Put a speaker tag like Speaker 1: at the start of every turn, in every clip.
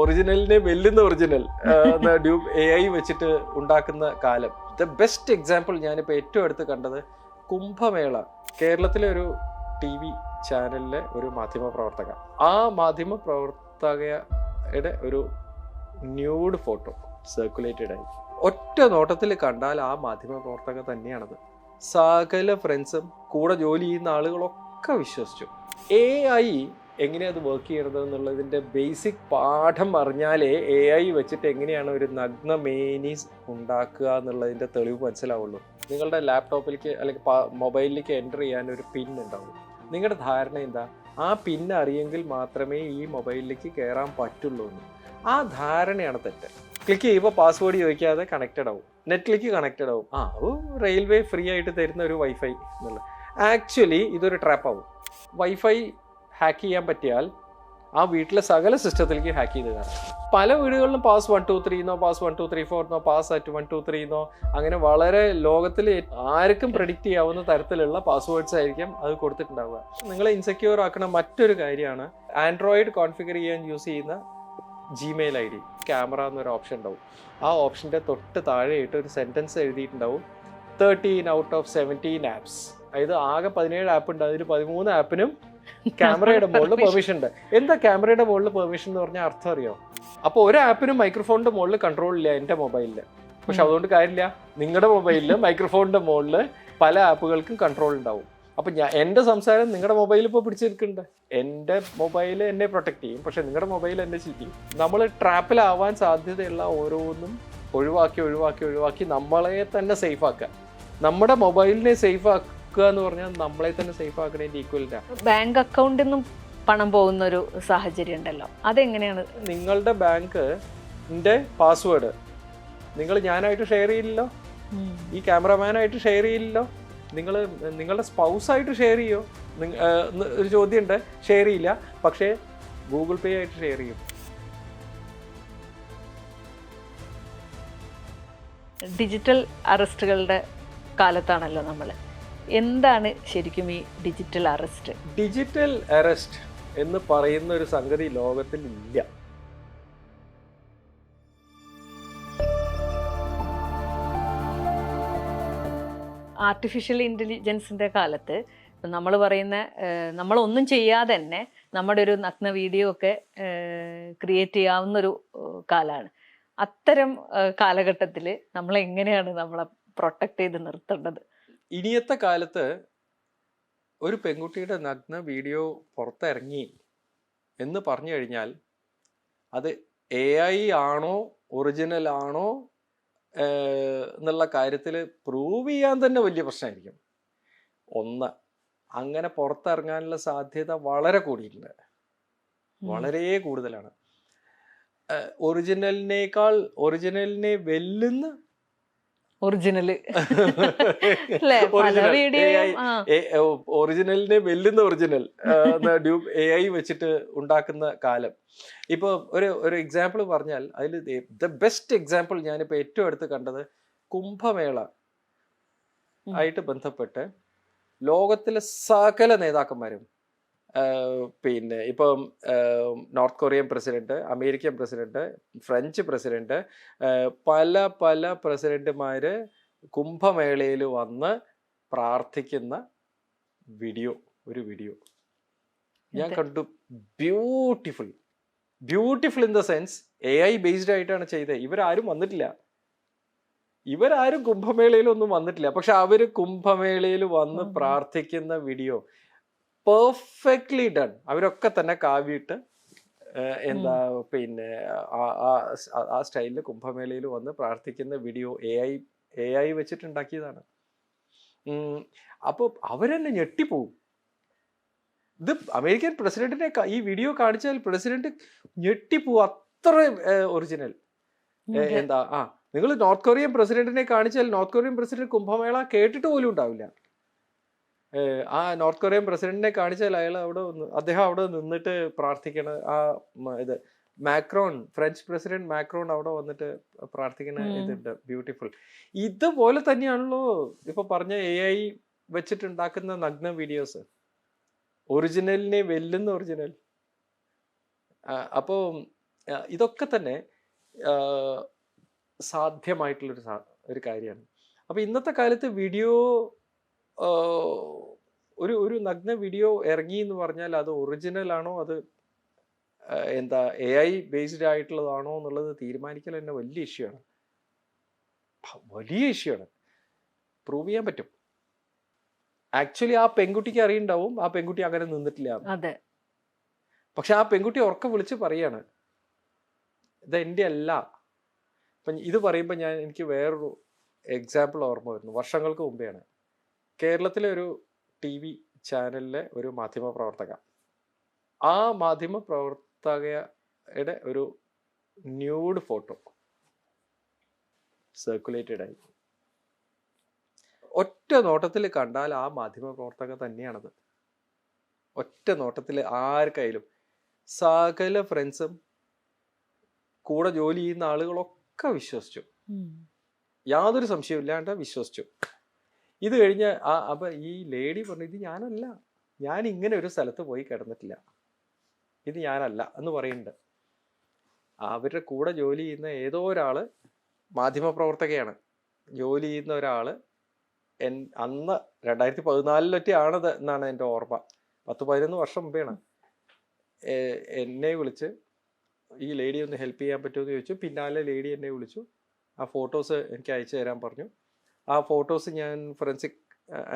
Speaker 1: ഒറിജിനലിനെ വെല്ലുന്ന original dupe AI വെച്ചിട്ട് ഉണ്ടാക്കുന്ന കാലം. ദ ബെസ്റ്റ് എക്സാമ്പിൾ ഞാനിപ്പോൾ ഏറ്റവും അടുത്ത് കണ്ടത് കുംഭമേള. കേരളത്തിലെ ഒരു TV ചാനലിലെ ഒരു മാധ്യമ പ്രവർത്തക, ആ മാധ്യമ പ്രവർത്തകയുടെ ഒരു ന്യൂഡ് ഫോട്ടോ സർക്കുലേറ്റഡ് ആയി. ഒറ്റ നോട്ടത്തിൽ കണ്ടാൽ ആ മാധ്യമ പ്രവർത്തക തന്നെയാണത്. സകല ഫ്രണ്ട്സും കൂടെ ജോലി ചെയ്യുന്ന ആളുകളൊക്കെ വിശ്വസിച്ചു. AI എങ്ങനെയത് വർക്ക് ചെയ്യണത് എന്നുള്ളതിൻ്റെ ബേസിക് പാഠം അറിഞ്ഞാലേ AI വെച്ചിട്ട് എങ്ങനെയാണ് ഒരു നഗ്നമേനീസ് ഉണ്ടാക്കുക എന്നുള്ളതിൻ്റെ തെളിവ് മനസ്സിലാവുള്ളൂ. നിങ്ങളുടെ ലാപ്ടോപ്പിലേക്ക് അല്ലെങ്കിൽ മൊബൈലിലേക്ക് എൻ്റർ ചെയ്യാൻ ഒരു പിൻ ഉണ്ടാവും. നിങ്ങളുടെ ധാരണ എന്താ? ആ പിൻ അറിയെങ്കിൽ മാത്രമേ ഈ മൊബൈലിലേക്ക് കയറാൻ പറ്റുള്ളൂ എന്ന്. ആ ധാരണയാണ് തെറ്റ്. ക്ലിക്ക് ചെയ്യുമ്പോൾ പാസ്വേഡ് ചോദിക്കാതെ കണക്റ്റഡ് ആവും, നെറ്റിലേക്ക് കണക്റ്റഡ് ആവും. റെയിൽവേ ഫ്രീ ആയിട്ട് തരുന്ന ഒരു വൈഫൈ എന്നുള്ളത്. ആക്ച്വലി ഇതൊരു ട്രാപ്പ് ആവും. വൈഫൈ ഹാക്ക് ചെയ്യാൻ പറ്റിയാൽ ആ വീട്ടിലെ സകല സിസ്റ്റത്തിലേക്ക് ഹാക്ക് ചെയ്ത് കാണാം. പല വീടുകളിലും പാസ് 123 എന്നോ പാസ് 1234 എന്നോ പാസ് അറ്റ് 123 എന്നോ അങ്ങനെ വളരെ ലോകത്തിൽ ആർക്കും പ്രെഡിക്റ്റ് ചെയ്യാവുന്ന തരത്തിലുള്ള പാസ്വേഡ്സ് ആയിരിക്കും അത് കൊടുത്തിട്ടുണ്ടാവുക. നിങ്ങളെ ഇൻസെക്യൂർ ആക്കുന്ന മറ്റൊരു കാര്യമാണ് ആൻഡ്രോയിഡ് കോൺഫിഗർ ചെയ്യാൻ യൂസ് ചെയ്യുന്ന Gmail ID. ക്യാമറ എന്നൊരു ഓപ്ഷൻ ഉണ്ടാവും. ആ ഓപ്ഷൻ്റെ തൊട്ട് താഴെയായിട്ട് ഒരു സെൻറ്റൻസ് എഴുതിയിട്ടുണ്ടാവും 13 ഔട്ട് ഓഫ് 17 ആപ്സ്. അതായത് ആകെ 17 ആപ്പ് ഉണ്ട്, അതിൽ 13 ആപ്പിനും ക്യാമറയുടെ മുകളിൽ പെർമിഷൻ ഉണ്ട്. എന്താ ക്യാമറയുടെ മുകളിൽ പെർമിഷൻ എന്ന് പറഞ്ഞാൽ അർത്ഥം അറിയോ? അപ്പോൾ ഒരു ആപ്പിനും മൈക്രോഫോണിന്റെ മുകളിൽ കൺട്രോൾ ഇല്ല എൻ്റെ മൊബൈലിൽ. പക്ഷെ അതുകൊണ്ട് കാര്യമില്ല, നിങ്ങളുടെ മൊബൈലിൽ മൈക്രോഫോണിന്റെ മുകളിൽ പല ആപ്പുകൾക്കും കൺട്രോൾ ഉണ്ടാവും. അപ്പം എൻ്റെ സംസാരം നിങ്ങളുടെ മൊബൈലിൽ ഇപ്പോൾ പിടിച്ചെടുക്കുന്നുണ്ട്. എൻ്റെ മൊബൈൽ എന്നെ പ്രൊട്ടക്ട് ചെയ്യും, പക്ഷെ നിങ്ങളുടെ മൊബൈൽ എന്നെ ചീറ്റ് ചെയ്യും. നമ്മൾ ട്രാപ്പിലാവാൻ സാധ്യതയുള്ള ഓരോന്നും ഒഴിവാക്കി നമ്മളെ തന്നെ സേഫ് ആക്കുക. നമ്മുടെ മൊബൈലിനെ സേഫ് ആക്കുക എന്ന് പറഞ്ഞാൽ നമ്മളെ തന്നെ സേഫ് ആക്കുന്നതിൻ്റെ ഈക്വലിറ്റാണ്.
Speaker 2: ബാങ്ക് അക്കൗണ്ടിൽ നിന്നും പണം പോകുന്ന ഒരു സാഹചര്യം ഉണ്ടല്ലോ, അതെങ്ങനെയാണ്?
Speaker 1: നിങ്ങളുടെ ബാങ്കിൻ്റെ പാസ്വേഡ് നിങ്ങൾ ഞാനായിട്ട് ഷെയർ ചെയ്യില്ലല്ലോ, ഈ ക്യാമറമാനായിട്ട് ഷെയർ ചെയ്യില്ലല്ലോ, നിങ്ങളുടെ സ്പൗസായിട്ട് ഷെയർ ചെയ്യോ? ഒരു ചോദ്യമുണ്ട്. ഷെയർ ചെയ്യില്ല, പക്ഷേ ഗൂഗിൾ പേ ആയിട്ട് ഷെയർ ചെയ്യും.
Speaker 2: ഡിജിറ്റൽ അറസ്റ്റുകളുടെ കാലത്താണല്ലോ നമ്മൾ. എന്താണ് ശരിക്കും ഈ ഡിജിറ്റൽ അറസ്റ്റ്?
Speaker 1: ഡിജിറ്റൽ അറസ്റ്റ് എന്ന് പറയുന്ന ഒരു സംഗതി ലോകത്തിൽ ഇല്ല.
Speaker 2: ആർട്ടിഫിഷ്യൽ ഇൻ്റലിജൻസിൻ്റെ കാലത്ത് നമ്മൾ പറയുന്ന നമ്മളൊന്നും ചെയ്യാതെ തന്നെ നമ്മുടെ ഒരു നഗ്ന വീഡിയോ ഒക്കെ ക്രിയേറ്റ് ചെയ്യാവുന്നൊരു കാലമാണ്. അത്തരം കാലഘട്ടത്തിൽ നമ്മളെങ്ങനെയാണ് നമ്മളെ പ്രൊട്ടക്റ്റ് ചെയ്ത് നിർത്തേണ്ടത്?
Speaker 1: ഇനിയത്തെ കാലത്ത് ഒരു പെൺകുട്ടിയുടെ നഗ്ന വീഡിയോ പുറത്തിറങ്ങി എന്ന് പറഞ്ഞു കഴിഞ്ഞാൽ അത് AI ആണോ ഒറിജിനൽ ആണോ എന്നുള്ള കാര്യത്തിൽ പ്രൂവ് ചെയ്യാൻ തന്നെ വലിയ പ്രശ്നമായിരിക്കും. ഒന്ന്, അങ്ങനെ പുറത്തിറങ്ങാനുള്ള സാധ്യത വളരെ കൂടിയിട്ടുണ്ട്, വളരെ കൂടുതലാണ്. ഒറിജിനലിനെ വെല്ലുന്ന
Speaker 2: ഒറിജിനലിനെ
Speaker 1: വെല്ലുന്ന ഒറിജിനൽ ഡ്യൂപ്പ് AI വെച്ചിട്ട് ഉണ്ടാക്കുന്ന കാലം. ഇപ്പോൾ ഒരു എക്സാമ്പിൾ പറഞ്ഞാൽ അതിൽ ദ ബെസ്റ്റ് എക്സാമ്പിൾ ഞാനിപ്പോൾ ഏറ്റവും അടുത്ത് കണ്ടത് കുംഭമേള ആയിട്ട് ബന്ധപ്പെട്ട് ലോകത്തിലെ സകല നേതാക്കന്മാരും, പിന്നെ ഇപ്പം north Korean president, American president, French president, പല പ്രസിഡന്റുമാർ കുംഭമേളയിൽ വന്ന് പ്രാർത്ഥിക്കുന്ന ഒരു വീഡിയോ ഞാൻ കണ്ടു. Beautiful in the sense AI based ആയിട്ടാണ് ചെയ്തത്. ഇവരാരും വന്നിട്ടില്ല, ഇവരാരും കുംഭമേളയിലൊന്നും വന്നിട്ടില്ല, പക്ഷെ അവര് കുംഭമേളയിൽ വന്ന് പ്രാർത്ഥിക്കുന്ന വീഡിയോ പെർഫെക്റ്റ്ലി ഡൺ. അവരൊക്കെ തന്നെ കാവിയിട്ട് എന്താ പിന്നെ ആ സ്റ്റൈലിൽ കുംഭമേളയിൽ വന്ന് പ്രാർത്ഥിക്കുന്ന വീഡിയോ AI വെച്ചിട്ടുണ്ടാക്കിയതാണ്. അപ്പോൾ അവരെന്നെ ഞെട്ടിപ്പോവും. ഇത് അമേരിക്കൻ പ്രസിഡന്റിനെ ഈ വീഡിയോ കാണിച്ചാൽ പ്രസിഡന്റ് ഞെട്ടിപ്പോവും, അത്ര ഒറിജിനൽ. എന്താ നിങ്ങൾ നോർത്ത് കൊറിയൻ പ്രസിഡന്റിനെ കാണിച്ചാൽ നോർത്ത് കൊറിയൻ പ്രസിഡന്റ് കുംഭമേള കേട്ടിട്ട് പോലും ഉണ്ടാവില്ല. ആ നോർത്ത് കൊറിയൻ പ്രസിഡന്റിനെ കാണിച്ചാൽ അദ്ദേഹം അവിടെ നിന്നിട്ട് പ്രാർത്ഥിക്കണ ഇത് മാക്രോൺ, ഫ്രഞ്ച് പ്രസിഡന്റ് മാക്രോൺ അവിടെ വന്നിട്ട് പ്രാർത്ഥിക്കുന്ന ഇതുണ്ട്. ബ്യൂട്ടിഫുൾ. ഇതുപോലെ തന്നെയാണല്ലോ ഇപ്പൊ പറഞ്ഞ AI വെച്ചിട്ടുണ്ടാക്കുന്ന നഗ്ന വീഡിയോസ്. ഒറിജിനലിനെ വെല്ലുന്ന ഒറിജിനൽ. അപ്പോൾ ഇതൊക്കെ തന്നെ സാധ്യമായിട്ടുള്ളൊരു ഒരു കാര്യമാണ്. അപ്പോൾ ഇന്നത്തെ കാലത്ത് വീഡിയോ ഒരു ഒരു നഗ്ന വീഡിയോ ഇറങ്ങി എന്ന് പറഞ്ഞാൽ അത് ഒറിജിനൽ ആണോ, അത് എന്താ AI ബേസ്ഡ് ആയിട്ടുള്ളതാണോ എന്നുള്ളത് തീരുമാനിക്കൽ തന്നെ വലിയ ഇഷ്യൂ ആണ്. വലിയ ഇഷ്യൂ ആണ്. പ്രൂവ് ചെയ്യാൻ പറ്റും. ആക്ച്വലി ആ പെൺകുട്ടിക്ക് അറിയുണ്ടാവും ആ പെൺകുട്ടി അങ്ങനെ നിന്നിട്ടില്ല.
Speaker 2: അതെ.
Speaker 1: പക്ഷെ ആ പെൺകുട്ടി ഉറക്കെ വിളിച്ച് പറയാണ് ഇത് എൻ്റെ അല്ല. അപ്പം ഇത് പറയുമ്പോൾ എനിക്ക് വേറൊരു എക്സാമ്പിൾ ഓർമ്മ വരുന്നു. വർഷങ്ങൾക്ക് മുമ്പെയാണ്. കേരളത്തിലെ ഒരു TV ചാനലിലെ ഒരു മാധ്യമ പ്രവർത്തക, ആ മാധ്യമ പ്രവർത്തകയുടെ ഒരു ന്യൂഡ് ഫോട്ടോ സർക്കുലേറ്റഡ് ആയി. ഒറ്റ നോട്ടത്തിൽ കണ്ടാൽ ആ മാധ്യമ പ്രവർത്തക തന്നെയാണത്. ഒറ്റ നോട്ടത്തിൽ ആർക്കായാലും, സകല ഫ്രണ്ട്സും കൂടെ ജോലി ചെയ്യുന്ന ആളുകളൊക്കെ വിശ്വസിച്ചു. യാതൊരു സംശയവും ഇല്ലാണ്ട് വിശ്വസിച്ചു. ഇത് കഴിഞ്ഞ് അപ്പൊ ഈ ലേഡി പറഞ്ഞു ഇത് ഞാനല്ല, ഞാൻ ഇങ്ങനെ ഒരു സ്ഥലത്ത് പോയി കിടന്നിട്ടില്ല, ഇത് ഞാനല്ല എന്ന് പറയുന്നുണ്ട്. അവരുടെ കൂടെ ജോലി ചെയ്യുന്ന ഏതോ ഒരാള്, മാധ്യമപ്രവർത്തകയാണ്, ജോലി ചെയ്യുന്ന ഒരാള് അന്ന് 2014 ആണത് എന്നാണ് എൻ്റെ ഓർമ്മ. 10-11 വർഷം മുമ്പെയാണ്. എന്നെ വിളിച്ച് ഈ ലേഡി ഒന്ന് ഹെൽപ്പ് ചെയ്യാൻ പറ്റുമോ എന്ന് ചോദിച്ചു. പിന്നാലെ ലേഡി എന്നെ വിളിച്ചു. ആ ഫോട്ടോസ് എനിക്ക് അയച്ചു തരാൻ പറഞ്ഞു. ആ ഫോട്ടോസ് ഞാൻ ഫോറൻസിക്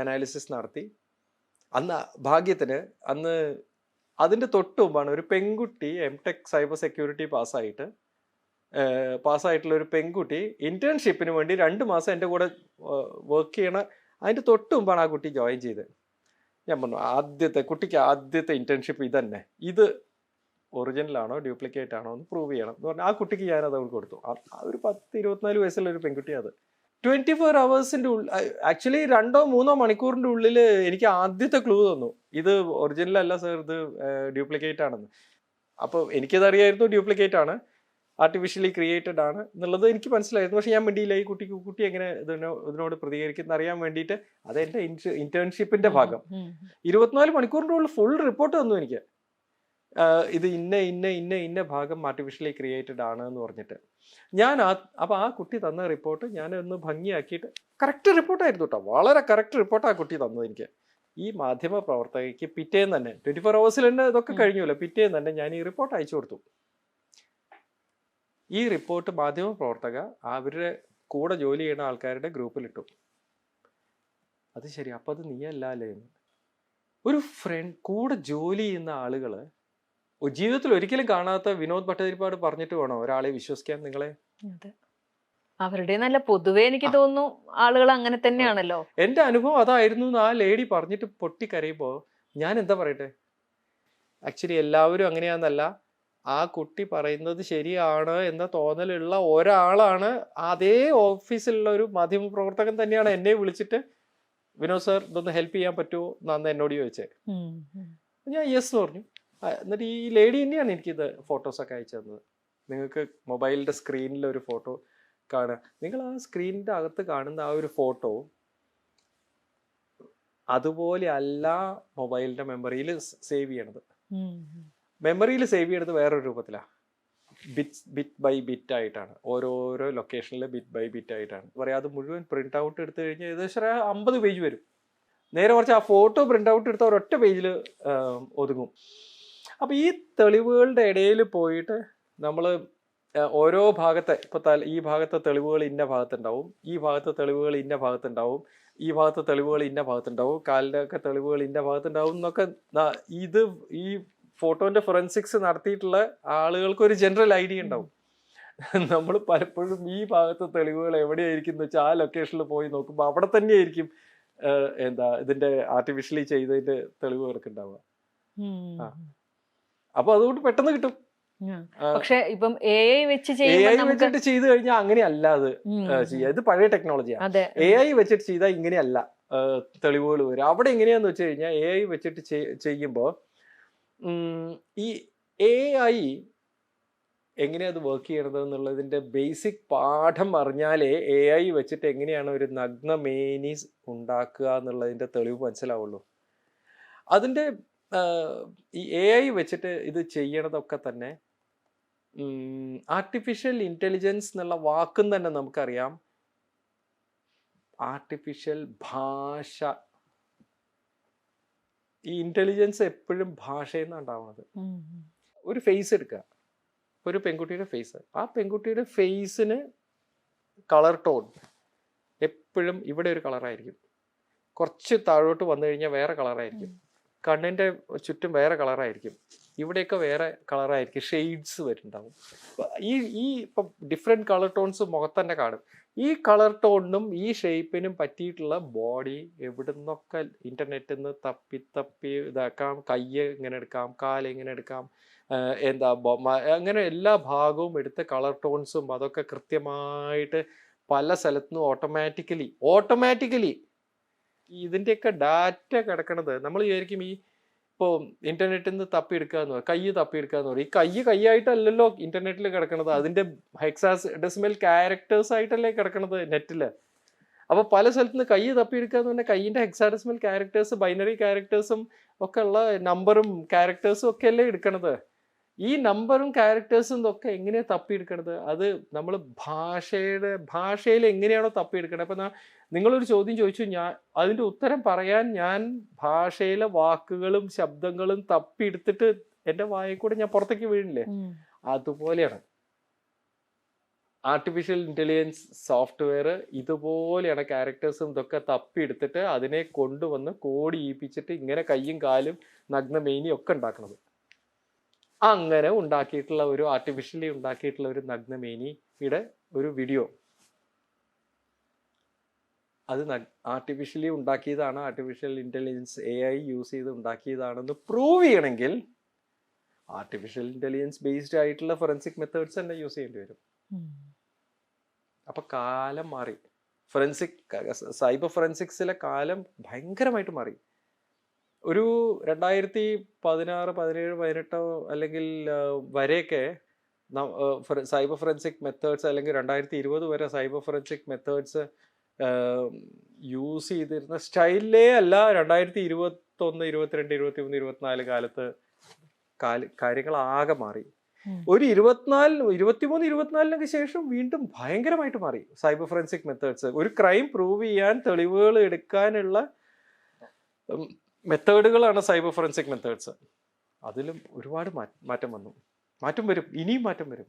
Speaker 1: അനാലിസിസ് നടത്തി. അന്ന് ഭാഗ്യത്തിന് അതിൻ്റെ തൊട്ട് മുമ്പാണ് ഒരു പെൺകുട്ടി M.Tech സൈബർ സെക്യൂരിറ്റി പാസ്സായിട്ടുള്ള ഒരു പെൺകുട്ടി ഇന്റേൺഷിപ്പിന് വേണ്ടി 2 മാസം എൻ്റെ കൂടെ വർക്ക് ചെയ്യണ, അതിൻ്റെ തൊട്ട് മുമ്പാണ് ആ കുട്ടി ജോയിൻ ചെയ്തത്. ഞാൻ പറഞ്ഞു കുട്ടിക്ക് ആദ്യത്തെ ഇന്റേൺഷിപ്പ് ഇതന്നെ, ഇത് ഒറിജിനൽ ആണോ ഡ്യൂപ്ലിക്കേറ്റ് ആണോ എന്ന് പ്രൂവ് ചെയ്യണം എന്ന് പറഞ്ഞാൽ ആ കുട്ടിക്ക് ഞാനത് അവൾക്ക് കൊടുത്തു. ഒരു 10-24 വയസ്സുള്ള ഒരു പെൺകുട്ടിയാണ് അത്. 24 hours ആക്ച്വലി 2-3 മണിക്കൂറിൻ്റെ ഉള്ളിൽ എനിക്ക് ആദ്യത്തെ ക്ലൂ തന്നു, ഇത് ഒറിജിനൽ അല്ല സർ, ഇത് ഡ്യൂപ്ലിക്കേറ്റ് ആണെന്ന്. അപ്പോൾ എനിക്കതറിയായിരുന്നു ഡ്യൂപ്ലിക്കേറ്റ് ആണ്, ആർട്ടിഫിഷ്യലി ക്രിയേറ്റഡ് ആണ് എന്നുള്ളത് എനിക്ക് മനസ്സിലായിരുന്നു. പക്ഷെ ഞാൻ മിണ്ടിയില്ല. ഈ കുട്ടി എങ്ങനെ ഇതിനോട് പ്രതികരിക്കുന്ന അറിയാൻ വേണ്ടിയിട്ട്. അത് എൻ്റെ ഇന്റേൺഷിപ്പിന്റെ ഭാഗം. 24 മണിക്കൂറിൻ്റെ ഉള്ളിൽ ഫുൾ റിപ്പോർട്ട് തന്നു എനിക്ക്, ഇത് ഇന്ന ഭാഗം ആർട്ടിഫിഷ്യലി ക്രിയേറ്റഡ് ആണ് എന്ന് പറഞ്ഞിട്ട്. അപ്പോൾ ആ കുട്ടി തന്ന റിപ്പോർട്ട് ഞാൻ ഒന്ന് ഭംഗിയാക്കിയിട്ട്, കറക്റ്റ് റിപ്പോർട്ടായിരുന്നു കേട്ടോ, വളരെ കറക്റ്റ് റിപ്പോർട്ട് ആ കുട്ടി തന്നത് എനിക്ക്. ഈ മാധ്യമ പ്രവർത്തകയ്ക്ക് പിറ്റേന്ന് തന്നെ 24 hours തന്നെ ഇതൊക്കെ കഴിഞ്ഞല്ലോ, പിറ്റേന്ന് തന്നെ ഞാൻ ഈ റിപ്പോർട്ട് അയച്ചു കൊടുത്തു. ഈ റിപ്പോർട്ട് മാധ്യമ പ്രവർത്തക അവരുടെ കൂടെ ജോലി ചെയ്യുന്ന ആൾക്കാരുടെ ഗ്രൂപ്പിലിട്ടു. അത് ശരി, അപ്പം അത് നീയല്ലേ എന്ന്. ഒരു കൂടെ ജോലി ചെയ്യുന്ന ആളുകൾ ജീവിതത്തിൽ ഒരിക്കലും കാണാത്ത വിനോദ് ഭട്ടതിരിപ്പാട് പറഞ്ഞിട്ട് വേണോ ഒരാളെ വിശ്വസിക്കാൻ നിങ്ങളെ?
Speaker 2: അവരുടെ നല്ല പൊതുവെ എനിക്ക് തോന്നുന്നു ആളുകൾ അങ്ങനെ തന്നെയാണല്ലോ.
Speaker 1: എൻ്റെ അനുഭവം അതായിരുന്നു. ആ ലേഡി പറഞ്ഞിട്ട് പൊട്ടിക്കരയുമ്പോൾ ഞാൻ എന്താ പറയട്ടെ, ആക്ച്വലി എല്ലാവരും അങ്ങനെയാണെന്നല്ല, ആ കുട്ടി പറയുന്നത് ശരിയാണ് എന്ന തോന്നലുള്ള ഒരാളാണ്, അതേ ഓഫീസിലുള്ള ഒരു മാധ്യമ പ്രവർത്തകൻ തന്നെയാണ് എന്നെ വിളിച്ചിട്ട് വിനോദ് സാർ ഇതൊന്ന് ഹെൽപ്പ് ചെയ്യാൻ പറ്റുമോ എന്നാണ് എന്നോട് ചോദിച്ചത്. ഞാൻ യെസ് എന്ന് പറഞ്ഞു. എന്നിട്ട് ഈ ലേഡി തന്നെയാണ് എനിക്കിത് ഫോട്ടോസൊക്കെ അയച്ചു തന്നത്. നിങ്ങൾക്ക് മൊബൈലിൻ്റെ സ്ക്രീനിൽ ഒരു ഫോട്ടോ കാണുക, നിങ്ങൾ ആ സ്ക്രീനിൻ്റെ അകത്ത് കാണുന്ന ആ ഒരു ഫോട്ടോ അതുപോലെ അല്ല മൊബൈലിൻ്റെ മെമ്മറിയിൽ സേവ് ചെയ്യണത്. മെമ്മറിയിൽ സേവ് ചെയ്യണത് വേറൊരു രൂപത്തിലാണ്, ബിറ്റ് ബൈ ബിറ്റ് ആയിട്ടാണ്. ഓരോരോ ലൊക്കേഷനിൽ ബിറ്റ് ബൈ ബിറ്റ് ആയിട്ടാണ് പറയാം. അത് മുഴുവൻ പ്രിന്റ് ഔട്ട് എടുത്തു കഴിഞ്ഞാൽ ഏകദേശം 50 പേജ് വരും. നേരെ കുറച്ച് ആ ഫോട്ടോ പ്രിന്റ് ഔട്ട് എടുത്ത ഒരൊറ്റ പേജിൽ ഒതുങ്ങും. അപ്പം ഈ തെളിവുകളുടെ ഇടയിൽ പോയിട്ട് നമ്മൾ ഓരോ ഭാഗത്തെ, ഇപ്പോൾ ഈ ഭാഗത്തെ തെളിവുകൾ ഇന്ന ഭാഗത്തുണ്ടാവും, ഈ ഭാഗത്തെ തെളിവുകൾ ഇന്ന ഭാഗത്തുണ്ടാവും, ഈ ഭാഗത്തെ തെളിവുകൾ ഇന്ന ഭാഗത്തുണ്ടാവും, കാലിൻ്റെ ഒക്കെ തെളിവുകൾ ഇന്ന ഭാഗത്തുണ്ടാവും എന്നൊക്കെ ഇത് ഈ ഫോട്ടോന്റെ ഫോറൻസിക്സ് നടത്തിയിട്ടുള്ള ആളുകൾക്ക് ഒരു ജനറൽ ഐഡിയ ഉണ്ടാവും. നമ്മൾ പലപ്പോഴും ഈ ഭാഗത്തെ തെളിവുകൾ എവിടെയായിരിക്കും എന്ന് വെച്ചാൽ ആ ലൊക്കേഷനിൽ പോയി നോക്കുമ്പോൾ അവിടെ തന്നെയായിരിക്കും ഇതിന്റെ ആർട്ടിഫിഷ്യലി ചെയ്തതിന്റെ തെളിവുകളൊക്കെ ഉണ്ടാവുക. അപ്പൊ അതുകൊണ്ട് പെട്ടെന്ന് കിട്ടും.
Speaker 2: പക്ഷെ ഇപ്പം AI
Speaker 1: വെച്ചിട്ട് ചെയ്ത് കഴിഞ്ഞാൽ അങ്ങനെയല്ല അത് ചെയ്യുക. ഇത് പഴയ ടെക്നോളജിയാണ്. AI വെച്ചിട്ട് ചെയ്താൽ ഇങ്ങനെയല്ല തെളിവുകൾ വരും. അവിടെ എങ്ങനെയാന്ന് വെച്ച് കഴിഞ്ഞാൽ AI വെച്ചിട്ട് ചെയ്യുമ്പോൾ ഈ AI എങ്ങനെയാ അത് വർക്ക് ചെയ്യണത് എന്നുള്ളതിൻ്റെ ബേസിക് പാഠം അറിഞ്ഞാലേ AI വെച്ചിട്ട് എങ്ങനെയാണ് ഒരു നഗ്ന മേനീസ് ഉണ്ടാക്കുക എന്നുള്ളതിൻ്റെ തെളിവ് മനസ്സിലാവുള്ളൂ. അതിൻ്റെ ഈ AI വെച്ചിട്ട് ഇത് ചെയ്യണതൊക്കെ തന്നെ ആർട്ടിഫിഷ്യൽ ഇൻ്റലിജൻസ് എന്നുള്ള വാക്കും തന്നെ നമുക്കറിയാം ആർട്ടിഫിഷ്യൽ ഭാഷ. ഈ ഇൻ്റലിജൻസ് എപ്പോഴും ഭാഷയിൽ നിന്നാണ് ഉണ്ടാവുന്നത്. ഒരു ഫേസ് എടുക്കുക, ഒരു പെൺകുട്ടിയുടെ ഫേസ്, ആ പെൺകുട്ടിയുടെ ഫേസിന് കളർ ടോൺ എപ്പോഴും ഇവിടെ ഒരു കളറായിരിക്കും, കുറച്ച് താഴോട്ട് വന്നു കഴിഞ്ഞാൽ വേറെ കളറായിരിക്കും, കണ്ണിൻ്റെ ചുറ്റും വേറെ കളറായിരിക്കും, ഇവിടെയൊക്കെ വേറെ കളറായിരിക്കും, ഷെയ്ഡ്സ് വരുന്നുണ്ടാവും. ഈ ഇപ്പം ഡിഫറെൻറ്റ് കളർ ടോൺസ് മുഖത്ത് തന്നെ കാണും. ഈ കളർ ടോണിനും ഈ ഷേപ്പിനും പറ്റിയിട്ടുള്ള ബോഡി എവിടെ നിന്നൊക്കെ ഇൻ്റർനെറ്റിൽ നിന്ന് തപ്പി ഇതാക്കാം. കയ്യ് ഇങ്ങനെ എടുക്കാം, കാല് ഇങ്ങനെ എടുക്കാം, അങ്ങനെ എല്ലാ ഭാഗവും എടുത്ത് കളർ ടോൺസും അതൊക്കെ കൃത്യമായിട്ട് പല സ്ഥലത്തുനിന്നും ഓട്ടോമാറ്റിക്കലി ഇതിൻ്റെയൊക്കെ ഡാറ്റ കിടക്കണത് നമ്മൾ വിചാരിക്കും ഈ ഇപ്പോൾ ഇൻ്റർനെറ്റിൽ നിന്ന് തപ്പിയെടുക്കാന്ന് പറയും, കയ്യ് തപ്പിയെടുക്കാന്ന് പറയും. ഈ കയ്യായിട്ടല്ലല്ലോ ഇൻ്റർനെറ്റിൽ കിടക്കണത്, അതിൻ്റെ ഡെസിമൽ ക്യാരക്ടേഴ്സ് ആയിട്ടല്ലേ കിടക്കണത് നെറ്റിൽ. അപ്പോൾ പല സ്ഥലത്തുനിന്ന് കയ്യ് തപ്പിയെടുക്കാന്ന് പറഞ്ഞാൽ കയ്യിൻ്റെ ഹെക്സാഡെസിമൽ ക്യാരക്ടേഴ്സ്, ബൈനറി ക്യാരക്ടേഴ്സും ഒക്കെ ഉള്ള നമ്പറും ക്യാരക്ടേഴ്സും ഒക്കെ അല്ലേ എടുക്കണത്. ഈ നമ്പറും ക്യാരക്ടേഴ്സും ഒക്കെ എങ്ങനെയാണ് തപ്പിയെടുക്കണത്? അത് നമ്മൾ ഭാഷയിൽ എങ്ങനെയാണോ തപ്പിയെടുക്കണത്. അപ്പം നിങ്ങളൊരു ചോദ്യം ചോദിച്ചു, അതിൻ്റെ ഉത്തരം പറയാൻ ഞാൻ ഭാഷയിലെ വാക്കുകളും ശബ്ദങ്ങളും തപ്പിയെടുത്തിട്ട് എൻ്റെ വായിൽ കൂടെ ഞാൻ പുറത്തേക്ക് വീഴില്ലേ? അതുപോലെയാണ് ആർട്ടിഫിഷ്യൽ ഇൻ്റലിജൻസ് സോഫ്റ്റ്വെയർ. ഇതുപോലെയാണ് ക്യാരക്ടേഴ്സും ഇതൊക്കെ തപ്പിയെടുത്തിട്ട് അതിനെ കൊണ്ടുവന്ന് കോഡ് ചെയ്യിപ്പിച്ചിട്ട് ഇങ്ങനെ കയ്യും കാലും നഗ്നമേനിയും ഒക്കെ ഉണ്ടാക്കുന്നത്. അങ്ങനെ ഉണ്ടാക്കിയിട്ടുള്ള ഒരു ആർട്ടിഫിഷ്യലി ഉണ്ടാക്കിയിട്ടുള്ള ഒരു നഗ്നമേനിയുടെ ഒരു വീഡിയോ, അത് ആർട്ടിഫിഷ്യലി ഉണ്ടാക്കിയതാണ്, ആർട്ടിഫിഷ്യൽ ഇൻ്റലിജൻസ് AI യൂസ് ചെയ്ത് ഉണ്ടാക്കിയതാണെന്ന് പ്രൂവ് ചെയ്യണമെങ്കിൽ ആർട്ടിഫിഷ്യൽ ഇൻ്റലിജൻസ് ബേസ്ഡ് ആയിട്ടുള്ള ഫോറൻസിക് മെത്തേഡ്സ് തന്നെ യൂസ് ചെയ്യേണ്ടി വരും. അപ്പൊ കാലം മാറി. സൈബർ ഫോറൻസിക്സിലെ കാലം ഭയങ്കരമായിട്ട് മാറി. ഒരു 2016, 17, 18 അല്ലെങ്കിൽ വരെയൊക്കെ സൈബർ ഫോറൻസിക് മെത്തേഡ്സ്, അല്ലെങ്കിൽ 2020 വരെ സൈബർ ഫോറൻസിക് മെത്തേഡ്സ് യൂസ് ചെയ്തിരുന്ന സ്റ്റൈലേ അല്ല 2021, 22, 23, 24 കാലത്ത് കാര്യങ്ങൾ ആകെ മാറി. ഒരു 23, 24 ശേഷം വീണ്ടും ഭയങ്കരമായിട്ട് മാറി സൈബർ ഫോറൻസിക് മെത്തേഡ്സ്. ഒരു ക്രൈം പ്രൂവ് ചെയ്യാൻ തെളിവുകൾ എടുക്കാനുള്ള മെത്തേഡുകളാണ് സൈബർ ഫോറൻസിക് മെത്തേഡ്സ്. അതിലും ഒരുപാട് മാറ്റം വരും, ഇനിയും മാറ്റം വരും.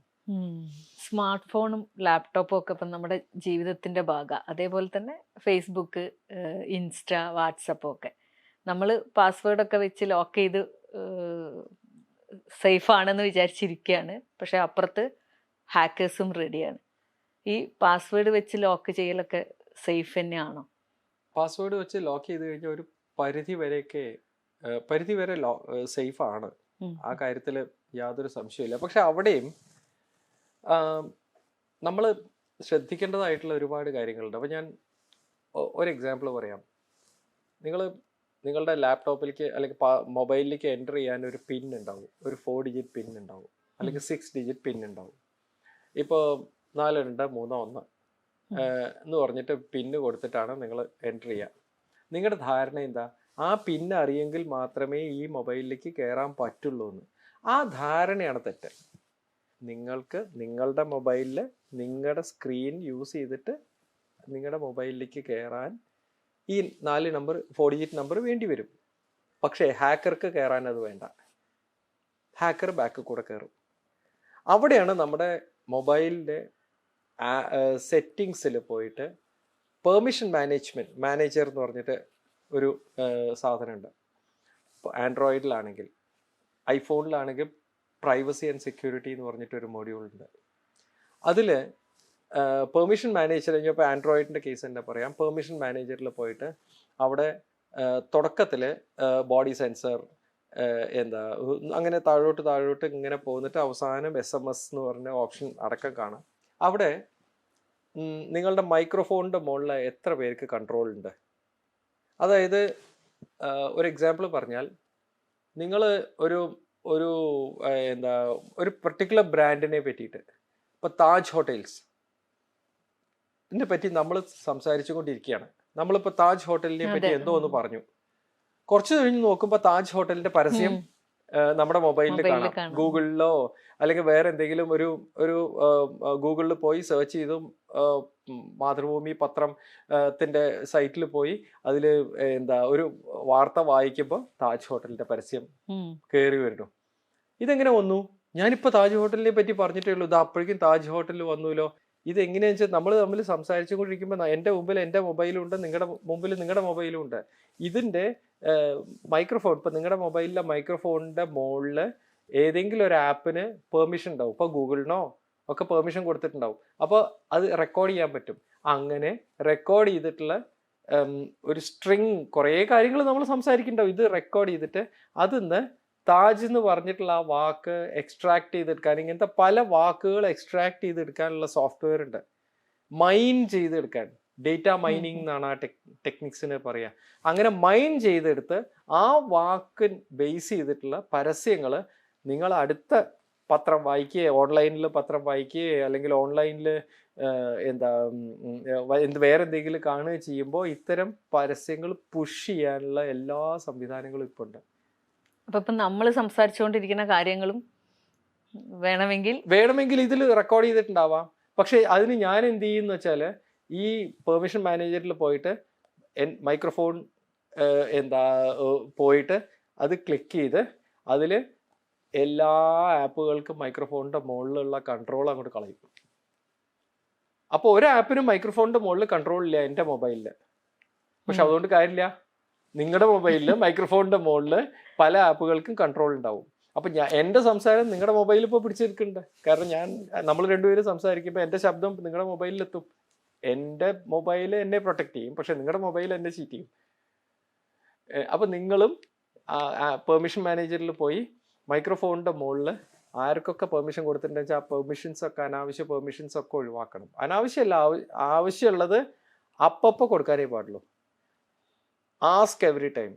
Speaker 2: സ്മാർട്ട് ഫോണും ലാപ്ടോപ്പും ഒക്കെ ഇപ്പം നമ്മുടെ ജീവിതത്തിന്റെ ഭാഗം. അതേപോലെ തന്നെ ഫേസ്ബുക്ക്, ഇൻസ്റ്റ, വാട്സപ്പും ഒക്കെ നമ്മൾ പാസ്വേഡൊക്കെ വെച്ച് ലോക്ക് ചെയ്ത് സേഫ് ആണെന്ന് വിചാരിച്ചിരിക്കുകയാണ്. പക്ഷെ അപ്പുറത്ത് ഹാക്കേഴ്സും റെഡിയാണ്. ഈ പാസ്വേഡ് വെച്ച് ലോക്ക് ചെയ്യലൊക്കെ സേഫ് തന്നെയാണോ?
Speaker 1: പാസ്വേഡ് വെച്ച് ലോക്ക് ചെയ്ത് കഴിഞ്ഞാൽ ഒരു പരിധി വരെ സേഫ് ആണ്, ആ കാര്യത്തിൽ യാതൊരു സംശയമില്ല. പക്ഷെ അവിടെയും നമ്മൾ ശ്രദ്ധിക്കേണ്ടതായിട്ടുള്ള ഒരുപാട് കാര്യങ്ങളുണ്ട്. അപ്പം ഞാൻ ഒരു എക്സാമ്പിൾ പറയാം. നിങ്ങളുടെ ലാപ്ടോപ്പിലേക്ക് അല്ലെങ്കിൽ മൊബൈലിലേക്ക് എൻ്റർ ചെയ്യാൻ ഒരു പിൻ ഉണ്ടാവും, ഒരു 4 ഡിജിറ്റ് പിൻ ഉണ്ടാവും, അല്ലെങ്കിൽ 6 ഡിജിറ്റ് പിൻ ഉണ്ടാവും. ഇപ്പോൾ 4231 എന്ന് പറഞ്ഞിട്ട് പിന്ന് കൊടുത്തിട്ടാണ് നിങ്ങൾ എൻ്റർ ചെയ്യുക. നിങ്ങളുടെ ധാരണ എന്താ? ആ പിൻ അറിയെങ്കിൽ മാത്രമേ ഈ മൊബൈലിലേക്ക് കയറാൻ പറ്റുള്ളൂ എന്ന്. ആ ധാരണയാണ് തെറ്റ്. നിങ്ങൾക്ക് നിങ്ങളുടെ മൊബൈലിൽ നിങ്ങളുടെ സ്ക്രീൻ യൂസ് ചെയ്തിട്ട് നിങ്ങളുടെ മൊബൈലിലേക്ക് കയറാൻ ഈ 4 നമ്പർ 4 ഡിജിറ്റ് നമ്പർ വേണ്ടി വരും. പക്ഷേ ഹാക്കർക്ക് കയറാൻ അത് വേണ്ട. ഹാക്കർ ബാക്ക് കൂടെ കയറും. അവിടെയാണ് നമ്മുടെ മൊബൈലിൻ്റെ സെറ്റിങ്സിൽ പോയിട്ട് പെർമിഷൻ മാനേജർ എന്ന് പറഞ്ഞിട്ട് ഒരു സാധനമുണ്ട്. ഇപ്പോൾ ആൻഡ്രോയിഡിലാണെങ്കിൽ, ഐഫോണിലാണെങ്കിൽ പ്രൈവസി ആൻഡ് സെക്യൂരിറ്റി എന്ന് പറഞ്ഞിട്ടൊരു മൊഡ്യൂളുണ്ട്. അതിൽ പെർമിഷൻ മാനേജർ കഴിഞ്ഞാൽ ഇപ്പോൾ ആൻഡ്രോയിഡിൻ്റെ കേസ് തന്നെ പറയാം. പെർമിഷൻ മാനേജറിൽ പോയിട്ട് അവിടെ തുടക്കത്തിൽ ബോഡി സെൻസർ അങ്ങനെ താഴോട്ട് ഇങ്ങനെ പോന്നിട്ട് അവസാനം SMS എന്ന് പറഞ്ഞ ഓപ്ഷൻ അടക്കം കാണാം. അവിടെ നിങ്ങളുടെ മൈക്രോഫോണിൻ്റെ മുകളിൽ എത്ര പേർക്ക് കൺട്രോൾ ഉണ്ട്. അതായത് ഒരു എക്സാമ്പിൾ പറഞ്ഞാൽ, നിങ്ങൾ ഒരു പെർട്ടിക്കുലർ ബ്രാൻഡിനെ പറ്റിയിട്ട്, ഇപ്പോൾ താജ് ഹോട്ടൽസ് പറ്റി നമ്മൾ സംസാരിച്ചു കൊണ്ടിരിക്കുകയാണ്. നമ്മളിപ്പോൾ താജ് ഹോട്ടലിനെ പറ്റി എന്തോ ഒന്ന് പറഞ്ഞു. കുറച്ച് കഴിഞ്ഞ് നോക്കുമ്പോൾ താജ് ഹോട്ടലിന്റെ പരസ്യം നമ്മുടെ മൊബൈലിൽ കാണാം.
Speaker 2: കാണാം.
Speaker 1: ഗൂഗിളിലോ അല്ലെങ്കിൽ വേറെ എന്തെങ്കിലും ഒരു ഒരു ഗൂഗിളിൽ പോയി സെർച്ച് ചെയ്തും മാതൃഭൂമി പത്രത്തിന്റെ സൈറ്റിൽ പോയി അതിൽ എന്താ ഒരു വാർത്ത വായിക്കുമ്പോൾ താജ് ഹോട്ടലിന്റെ പരസ്യം കയറി വരുന്നു. ഇതെങ്ങനെ വന്നു? ഞാനിപ്പോൾ താജ് ഹോട്ടലിനെ പറ്റി പറഞ്ഞിട്ടേ ഉള്ളൂ, ഇത് അപ്പോഴേക്കും താജ് ഹോട്ടലിൽ വന്നുല്ലോ. ഇതെങ്ങനെയാണെന്ന് വെച്ചാൽ നമ്മൾ തമ്മിൽ സംസാരിച്ചുകൊണ്ടിരിക്കുമ്പോൾ എൻ്റെ മുമ്പിൽ എൻ്റെ മൊബൈലും ഉണ്ട്, നിങ്ങളുടെ മുമ്പിൽ നിങ്ങളുടെ മൊബൈലും ഉണ്ട്. ഇതിൻ്റെ മൈക്രോഫോൺ, ഇപ്പം നിങ്ങളുടെ മൊബൈലിലെ മൈക്രോഫോണിൻ്റെ മുകളിൽ ഏതെങ്കിലും ഒരു ആപ്പിന് പെർമിഷൻ ഉണ്ടാവും. ഇപ്പോൾ ഗൂഗിളിനോ ഒക്കെ പെർമിഷൻ കൊടുത്തിട്ടുണ്ടാവും. അപ്പോൾ അത് റെക്കോർഡ് ചെയ്യാൻ പറ്റും. അങ്ങനെ റെക്കോർഡ് ചെയ്തിട്ടുള്ള ഒരു സ്ട്രിങ് കുറേ കാര്യങ്ങൾ നമ്മൾ സംസാരിക്കുന്നുണ്ടാവും. ഇത് റെക്കോർഡ് ചെയ്തിട്ട് അതിന്ന് താജ് എന്ന് പറഞ്ഞിട്ടുള്ള ആ വാക്ക് എക്സ്ട്രാക്ട് ചെയ്തെടുക്കാൻ, ഇങ്ങനത്തെ പല വാക്കുകൾ എക്സ്ട്രാക്ട് ചെയ്തെടുക്കാനുള്ള സോഫ്റ്റ്വെയർ ഉണ്ട്. മൈൻ ചെയ്തെടുക്കാൻ, ഡേറ്റ മൈനിങ് എന്നാണ് ആ ടെക്നിക്സിന് പറയുക. അങ്ങനെ മൈൻ ചെയ്തെടുത്ത് ആ വാക്ക് ബേസ് ചെയ്തിട്ടുള്ള പരസ്യങ്ങൾ നിങ്ങൾ അടുത്ത പത്രം വായിക്കുകയോ ഓൺലൈനിൽ പത്രം വായിക്കുകയോ അല്ലെങ്കിൽ ഓൺലൈനിൽ വേറെ എന്തെങ്കിലും കാണുകയോ ചെയ്യുമ്പോൾ ഇത്തരം പരസ്യങ്ങൾ പുഷ് ചെയ്യാനുള്ള എല്ലാ സംവിധാനങ്ങളും ഇപ്പോൾ ഉണ്ട്.
Speaker 2: അപ്പൊ ഇപ്പൊ നമ്മൾ സംസാരിച്ചുകൊണ്ടിരിക്കുന്ന കാര്യങ്ങളും
Speaker 1: വേണമെങ്കിൽ ഇതിൽ റെക്കോർഡ് ചെയ്തിട്ടുണ്ടാവാം. പക്ഷെ അതിന് ഞാൻ എന്ത് ചെയ്യുന്ന വെച്ചാൽ ഈ പെർമിഷൻ മാനേജറിൽ പോയിട്ട് മൈക്രോഫോൺ പോയിട്ട് അത് ക്ലിക്ക് ചെയ്ത് അതിൽ എല്ലാ ആപ്പുകൾക്കും മൈക്രോഫോണിന്റെ മുകളിലുള്ള കൺട്രോൾ അങ്ങോട്ട് കളയും. അപ്പോൾ ഒരു ആപ്പിനും മൈക്രോഫോണിന്റെ മുകളിൽ കൺട്രോൾ ഇല്ല എൻ്റെ മൊബൈലിൽ. പക്ഷെ അതുകൊണ്ട് കാര്യമില്ല, നിങ്ങളുടെ മൊബൈലിൽ മൈക്രോഫോണിന്റെ മുകളിൽ പല ആപ്പുകൾക്കും കൺട്രോൾ ഉണ്ടാവും. അപ്പം എൻ്റെ സംസാരം നിങ്ങളുടെ മൊബൈലിൽ ഇപ്പോൾ പിടിച്ചെടുക്കുന്നുണ്ട്. കാരണം നമ്മൾ രണ്ടുപേരും സംസാരിക്കുമ്പോൾ എൻ്റെ ശബ്ദം നിങ്ങളുടെ മൊബൈലിലെത്തും. എൻ്റെ മൊബൈൽ എന്നെ പ്രൊട്ടക്ട് ചെയ്യും, പക്ഷെ നിങ്ങളുടെ മൊബൈൽ എന്നെ ചീറ്റ് ചെയ്യും. അപ്പം നിങ്ങളും പെർമിഷൻ മാനേജറിൽ പോയി മൈക്രോഫോണിന്റെ മുകളിൽ ആർക്കൊക്കെ പെർമിഷൻ കൊടുത്തിട്ടുണ്ടെന്ന് വെച്ചാൽ ആ പെർമിഷൻസ് ഒക്കെ അനാവശ്യ പെർമിഷൻസ് ഒക്കെ ഒഴിവാക്കണം. അനാവശ്യമല്ല, ആവശ്യമുള്ളത് അപ്പപ്പോൾ കൊടുക്കാനേ പാടുള്ളൂ. ആസ്ക് എവറി ടൈം,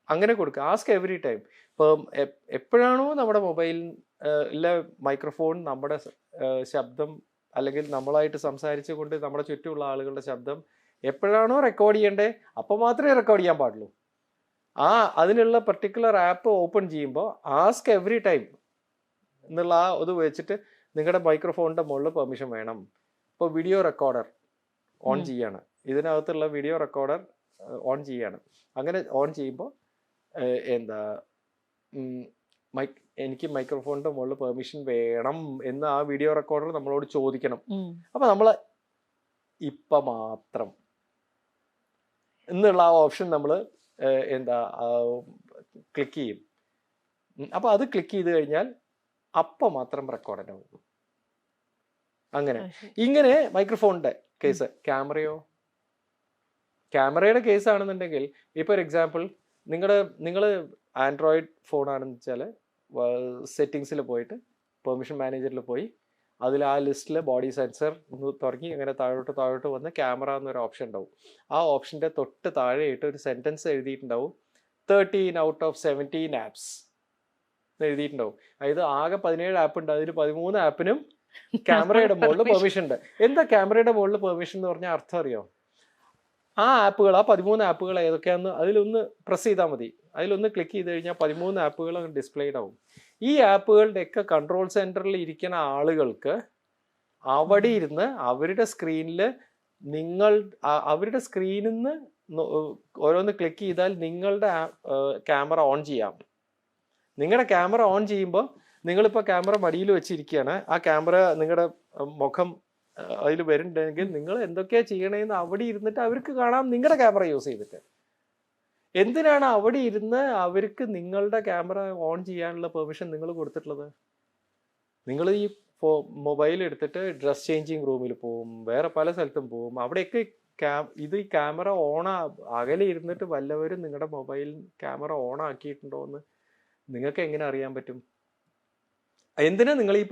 Speaker 1: അങ്ങനെ കൊടുക്കുക. Ask every time. ഇപ്പം എപ്പോഴാണോ നമ്മുടെ മൊബൈലിലെ മൈക്രോഫോൺ നമ്മുടെ ശബ്ദം അല്ലെങ്കിൽ നമ്മളായിട്ട് സംസാരിച്ചു കൊണ്ട് നമ്മുടെ ചുറ്റുമുള്ള ആളുകളുടെ ശബ്ദം എപ്പോഴാണോ റെക്കോർഡ് ചെയ്യേണ്ടേ അപ്പോൾ മാത്രമേ റെക്കോർഡ് ചെയ്യാൻ പാടുള്ളൂ. അതിനുള്ള പർട്ടിക്കുലർ ആപ്പ് ഓപ്പൺ ചെയ്യുമ്പോൾ ആസ്ക് എവറി ടൈം എന്നുള്ള ഇത് വെച്ചിട്ട് നിങ്ങളുടെ മൈക്രോഫോണിൻ്റെ മുകളിൽ പെർമിഷൻ വേണം. ഇപ്പോൾ വീഡിയോ റെക്കോർഡർ ഓൺ ചെയ്യാണ്, ഇതിനകത്തുള്ള വീഡിയോ റെക്കോർഡർ ഓൺ ചെയ്യാണ്. അങ്ങനെ ഓൺ ചെയ്യുമ്പോൾ എനിക്ക് മൈക്രോഫോണിൻ്റെ മുകളിൽ പെർമിഷൻ വേണം എന്ന് ആ വീഡിയോ റെക്കോർഡർ നമ്മളോട് ചോദിക്കണം. അപ്പം നമ്മൾ ഇപ്പം മാത്രം എന്നുള്ള ആ ഓപ്ഷൻ നമ്മൾ ക്ലിക്ക് ചെയ്യും. അപ്പോൾ അത് ക്ലിക്ക് ചെയ്ത് കഴിഞ്ഞാൽ അപ്പം മാത്രം റെക്കോർഡ് ആവും. ഇങ്ങനെ മൈക്രോഫോണിന്റെ കേസ്. ക്യാമറയുടെ കേസ് ആണെന്നുണ്ടെങ്കിൽ ഇപ്പോൾ ഒരു എക്സാമ്പിൾ, നിങ്ങൾ ആൻഡ്രോയിഡ് ഫോൺ ആണെന്ന് വെച്ചാൽ സെറ്റിങ്സിൽ പോയിട്ട് പെർമിഷൻ മാനേജറിൽ പോയി അതിൽ ആ ലിസ്റ്റിൽ ബോഡി സെൻസർ തുടങ്ങി അങ്ങനെ താഴോട്ട് വന്ന് ക്യാമറ എന്നൊരു ഓപ്ഷൻ ഉണ്ടാവും. ആ ഓപ്ഷൻ്റെ തൊട്ട് താഴെയായിട്ട് ഒരു സെൻറ്റൻസ് എഴുതിയിട്ടുണ്ടാവും, 13 out of 17 ആപ്സ് എഴുതിയിട്ടുണ്ടാവും. അതായത് ആകെ 17 ആപ്പ് ഉണ്ട്, അതിൽ 13 ആപ്പിനും ക്യാമറയുടെ മുകളിൽ പെർമിഷൻ ഉണ്ട്. എന്താ ക്യാമറയുടെ മുകളിൽ പെർമിഷൻ എന്ന് പറഞ്ഞാൽ അർത്ഥം അറിയോ? ആ 13 ആപ്പുകൾ ഏതൊക്കെയാണെന്ന് അതിലൊന്ന് പ്രസ് ചെയ്താൽ മതി. അതിലൊന്ന് ക്ലിക്ക് ചെയ്ത് കഴിഞ്ഞാൽ 13 ആപ്പുകൾ ഡിസ്പ്ലേഡ് ആവും. ഈ ആപ്പുകളുടെയൊക്കെ കൺട്രോൾ സെൻറ്ററിൽ ഇരിക്കുന്ന ആളുകൾക്ക് അവിടെ ഇരുന്ന് അവരുടെ സ്ക്രീനിൽ അവരുടെ സ്ക്രീനിൽ നിന്ന് ഓരോന്ന് ക്ലിക്ക് ചെയ്താൽ നിങ്ങളുടെ ക്യാമറ ഓൺ ചെയ്യാം. നിങ്ങളുടെ ക്യാമറ ഓൺ ചെയ്യുമ്പോൾ നിങ്ങളിപ്പോൾ ക്യാമറ മടിയിൽ വെച്ചിരിക്കുകയാണ്, ആ ക്യാമറ നിങ്ങളുടെ മുഖം അതിൽ വരുന്നുണ്ടെങ്കിൽ നിങ്ങൾ എന്തൊക്കെയാണ് ചെയ്യണേന്ന് അവിടെ ഇരുന്നിട്ട് അവർക്ക് കാണാം നിങ്ങളുടെ ക്യാമറ യൂസ് ചെയ്തിട്ട്. എന്തിനാണ് അവിടെ ഇരുന്ന് അവർക്ക് നിങ്ങളുടെ ക്യാമറ ഓൺ ചെയ്യാനുള്ള പെർമിഷൻ നിങ്ങൾ കൊടുത്തിട്ടുള്ളത്? നിങ്ങൾ ഈ മൊബൈൽ എടുത്തിട്ട് ഡ്രസ് ചേഞ്ചിങ് റൂമിൽ പോവും, വേറെ പല സ്ഥലത്തും പോവും, അവിടെയൊക്കെ ഈ ക്യാമറ അകലെ ഇരുന്നിട്ട് വല്ലവരും നിങ്ങളുടെ മൊബൈൽ ക്യാമറ ഓൺ ആക്കിയിട്ടുണ്ടോ എന്ന് നിങ്ങൾക്ക് എങ്ങനെ അറിയാൻ പറ്റും? എന്തിനാ നിങ്ങൾ ഈ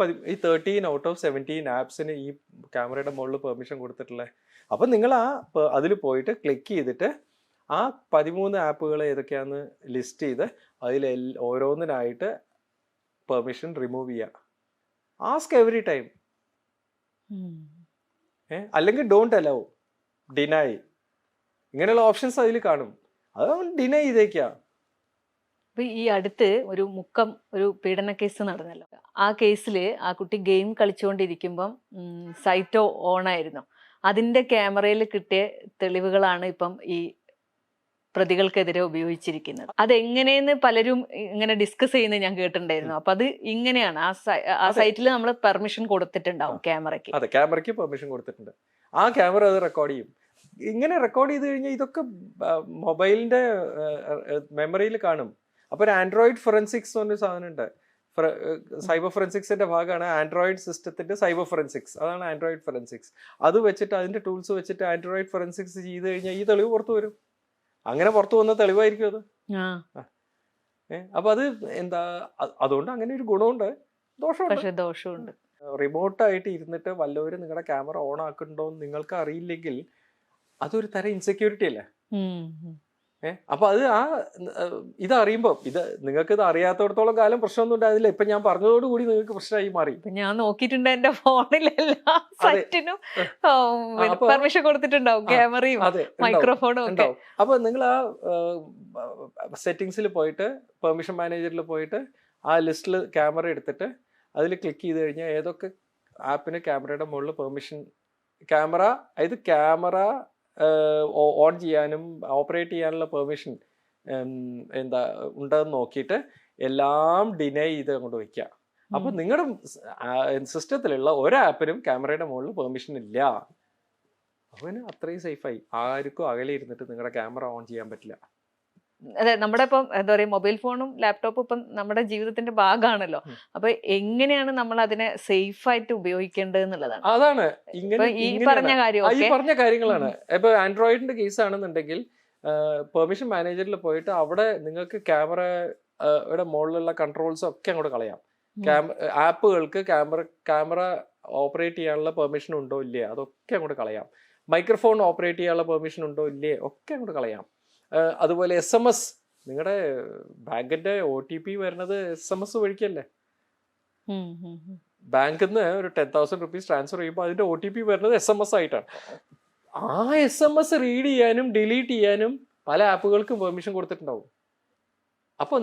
Speaker 1: 13 out of 17 ആപ്സിന് ഈ ക്യാമറയുടെ മുകളിൽ പെർമിഷൻ കൊടുത്തിട്ടുള്ളത്? അപ്പം നിങ്ങൾ അതിൽ പോയിട്ട് ക്ലിക്ക് ചെയ്തിട്ട് ആ 13 ആപ്പുകൾ ഏതൊക്കെയാണെന്ന് ലിസ്റ്റ് ചെയ്ത് അതിൽ ഓരോന്നിനായിട്ട് പെർമിഷൻ റിമൂവ് ചെയ്യുക. Ask every time. അല്ലെങ്കിൽ ഡോണ്ട് അലൗ, ഡിനൈ, ഇങ്ങനെയുള്ള ഓപ്ഷൻസ് അതിൽ കാണും. അത് ഡിനൈ ചെയ്തേക്കുക.
Speaker 2: അപ്പൊ ഈ അടുത്ത് ഒരു മുക്കം ഒരു പീഡന കേസ് നടന്നല്ലോ. ആ കേസിൽ ആ കുട്ടി ഗെയിം കളിച്ചുകൊണ്ടിരിക്കുമ്പം സൈറ്റോ ഓൺ ആയിരുന്നു. അതിന്റെ ക്യാമറയിൽ കിട്ടിയ തെളിവുകളാണ് ഇപ്പം ഈ പ്രതികൾക്കെതിരെ ഉപയോഗിച്ചിരിക്കുന്നത്. അതെങ്ങനെയെന്ന് പലരും ഇങ്ങനെ ഡിസ്കസ് ചെയ്യുന്നത് ഞാൻ കേട്ടിട്ടുണ്ടായിരുന്നു. അപ്പൊ അത് ഇങ്ങനെയാണ്, ആ സൈറ്റിൽ നമ്മൾ പെർമിഷൻ കൊടുത്തിട്ടുണ്ടാവും ക്യാമറയ്ക്ക്.
Speaker 1: അതെ, ക്യാമറയ്ക്ക് പെർമിഷൻ കൊടുത്തിട്ടുണ്ട്. ആ ക്യാമറ അത് റെക്കോർഡ് ചെയ്യും. ഇങ്ങനെ റെക്കോർഡ് ചെയ്ത് കഴിഞ്ഞാൽ ഇതൊക്കെ മൊബൈലിന്റെ മെമ്മറിയിൽ കാണും. അപ്പൊ ഒരു ആൻഡ്രോയിഡ് ഫോറൻസിക്സ് എന്നൊരു സാധനം ഉണ്ട്. സൈബർ ഫോറൻസിക്സിന്റെ ഭാഗമാണ് ആൻഡ്രോയിഡ് സിസ്റ്റത്തിന്റെ സൈബർ ഫോറൻസിക്സ്. അതാണ് ആൻഡ്രോയിഡ് ഫോറൻസിക്സ്. അത് വെച്ചിട്ട് അതിന്റെ ടൂൾസ് വെച്ചിട്ട് ആൻഡ്രോയിഡ് ഫോറൻസിക്സ് ചെയ്ത് കഴിഞ്ഞാൽ ഈ തെളിവ് പുറത്തു വരും. അങ്ങനെ പുറത്തു വന്ന തെളിവായിരിക്കും അത്. അപ്പൊ അത് എന്താ, അതുകൊണ്ട് അങ്ങനെ ഒരു ഗുണമുണ്ട്,
Speaker 2: ദോഷമുണ്ട്.
Speaker 1: റിമോട്ടായിട്ട് ഇരുന്നിട്ട് വല്ലവരും നിങ്ങളുടെ ക്യാമറ ഓൺ ആക്കുന്നുണ്ടോ എന്ന് നിങ്ങൾക്ക് അറിയില്ലെങ്കിൽ അതൊരു തരം ഇൻസെക്യൂരിറ്റി അല്ലേ. അപ്പൊ അത് ഇതറിയുമ്പോ നിങ്ങൾക്ക് ഇത് അറിയാത്തടത്തോളം കാലം പ്രശ്നമൊന്നും ഉണ്ടായിരുന്നില്ല. ഇപ്പൊ ഞാൻ പറഞ്ഞതോടുകൂടി നിങ്ങൾക്ക് പ്രശ്നമായി മാറി.
Speaker 2: ഞാൻ നോക്കിയിട്ടുണ്ട്, എന്റെ ഫോണിലെല്ലാ സൈറ്റിനും പെർമിഷൻ കൊടുത്തിട്ടുണ്ടാവും, ക്യാമറയും മൈക്രോഫോണും ഒക്കെ.
Speaker 1: അപ്പൊ നിങ്ങൾ ആ സെറ്റിംഗ്സിൽ പോയിട്ട് പെർമിഷൻ മാനേജറിൽ പോയിട്ട് ആ ലിസ്റ്റിൽ ക്യാമറ എടുത്തിട്ട് അതിൽ ക്ലിക്ക് ചെയ്ത് കഴിഞ്ഞാൽ ഏതൊക്കെ ആപ്പിന് ക്യാമറയുടെ മുകളിൽ പെർമിഷൻ, ക്യാമറ ഓൺ ചെയ്യാനും ഓപ്പറേറ്റ് ചെയ്യാനുള്ള പെർമിഷൻ ഉണ്ടെന്ന് നോക്കിയിട്ട് എല്ലാം ഡിനൈ ചെയ്ത് അങ്ങോട്ട് വയ്ക്കുക. അപ്പൊ നിങ്ങളുടെ സിസ്റ്റത്തിലുള്ള ഒരു ആപ്പിനും ക്യാമറയുടെ മുകളിൽ പെർമിഷൻ ഇല്ല. അവന് അത്രയും സേഫായി. ആർക്കും അകലെ ഇരുന്നിട്ട് നിങ്ങളുടെ ക്യാമറ ഓൺ ചെയ്യാൻ പറ്റില്ല.
Speaker 2: അതെ, നമ്മുടെ ഇപ്പം എന്താ പറയാ, മൊബൈൽ ഫോണും ലാപ്ടോപ്പും ഇപ്പം നമ്മുടെ ജീവിതത്തിന്റെ ഭാഗമാണല്ലോ. അപ്പൊ എങ്ങനെയാണ് നമ്മൾ അതിനെ സേഫ് ആയിട്ട് ഉപയോഗിക്കേണ്ടത് എന്നുള്ളതാണ്.
Speaker 1: അതാണ്
Speaker 2: ഈ പറഞ്ഞ
Speaker 1: കാര്യങ്ങളാണ്. ഇപ്പൊ ആൻഡ്രോയിഡിന്റെ കേസ് ആണെന്നുണ്ടെങ്കിൽ പെർമിഷൻ മാനേജറിൽ പോയിട്ട് അവിടെ നിങ്ങൾക്ക് ക്യാമറയുടെ മുകളിലുള്ള കൺട്രോൾസ് ഒക്കെ അങ്ങോട്ട് കളയാം. ആപ്പുകൾക്ക് ക്യാമറ ഓപ്പറേറ്റ് ചെയ്യാനുള്ള പെർമിഷൻ ഉണ്ടോ ഇല്ലേ അതൊക്കെ അങ്ങോട്ട് കളയാം. മൈക്രോഫോൺ ഓപ്പറേറ്റ് ചെയ്യാനുള്ള പെർമിഷൻ ഉണ്ടോ ഇല്ലേ ഒക്കെ അങ്ങോട്ട് കളയാം. അതുപോലെ SMS, നിങ്ങളുടെ ബാങ്കിന്റെ OTP വരുന്നത് SMS വഴിക്കല്ലേ. ബാങ്കിൽ നിന്ന് ഒരു 10,000 rupees ട്രാൻസ്ഫർ ചെയ്യുമ്പോൾ അതിന്റെ OTP വരുന്നത് SMS ആയിട്ടാണ്. ആ SMS റീഡ് ചെയ്യാനും ഡിലീറ്റ് ചെയ്യാനും പല ആപ്പുകൾക്കും പെർമിഷൻ കൊടുത്തിട്ടുണ്ടാവും. അപ്പം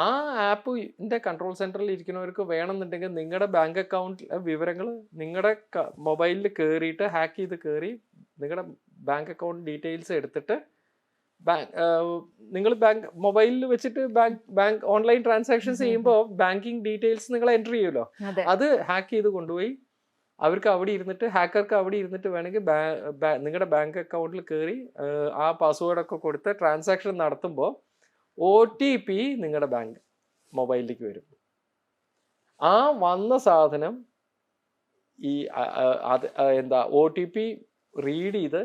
Speaker 1: ആ ആപ്പിന്റെ കൺട്രോൾ സെന്ററിൽ ഇരിക്കുന്നവർക്ക് വേണമെന്നുണ്ടെങ്കിൽ നിങ്ങളുടെ ബാങ്ക് അക്കൗണ്ട് വിവരങ്ങൾ നിങ്ങളുടെ മൊബൈലിൽ കയറിയിട്ട് ഹാക്ക് ചെയ്ത് കയറി നിങ്ങളുടെ ബാങ്ക് അക്കൗണ്ട് ഡീറ്റെയിൽസ് എടുത്തിട്ട് നിങ്ങൾ മൊബൈലിൽ വെച്ചിട്ട് ബാങ്ക് ഓൺലൈൻ ട്രാൻസാക്ഷൻസ് ചെയ്യുമ്പോൾ ബാങ്കിങ് ഡീറ്റെയിൽസ് നിങ്ങൾ എൻ്റർ ചെയ്യുമല്ലോ, അത് ഹാക്ക് ചെയ്ത് കൊണ്ടുപോയി അവർക്ക് അവിടെ ഇരുന്നിട്ട്, ഹാക്കർക്ക് അവിടെ ഇരുന്നിട്ട് വേണമെങ്കിൽ നിങ്ങളുടെ ബാങ്ക് അക്കൗണ്ടിൽ കയറി ആ പാസ്വേഡൊക്കെ കൊടുത്ത് ട്രാൻസാക്ഷൻ നടത്തുമ്പോൾ OTP നിങ്ങളുടെ ബാങ്ക് മൊബൈലിലേക്ക് വരും. ആ വന്ന സാധനം ഈ OTP റീഡ് ചെയ്ത്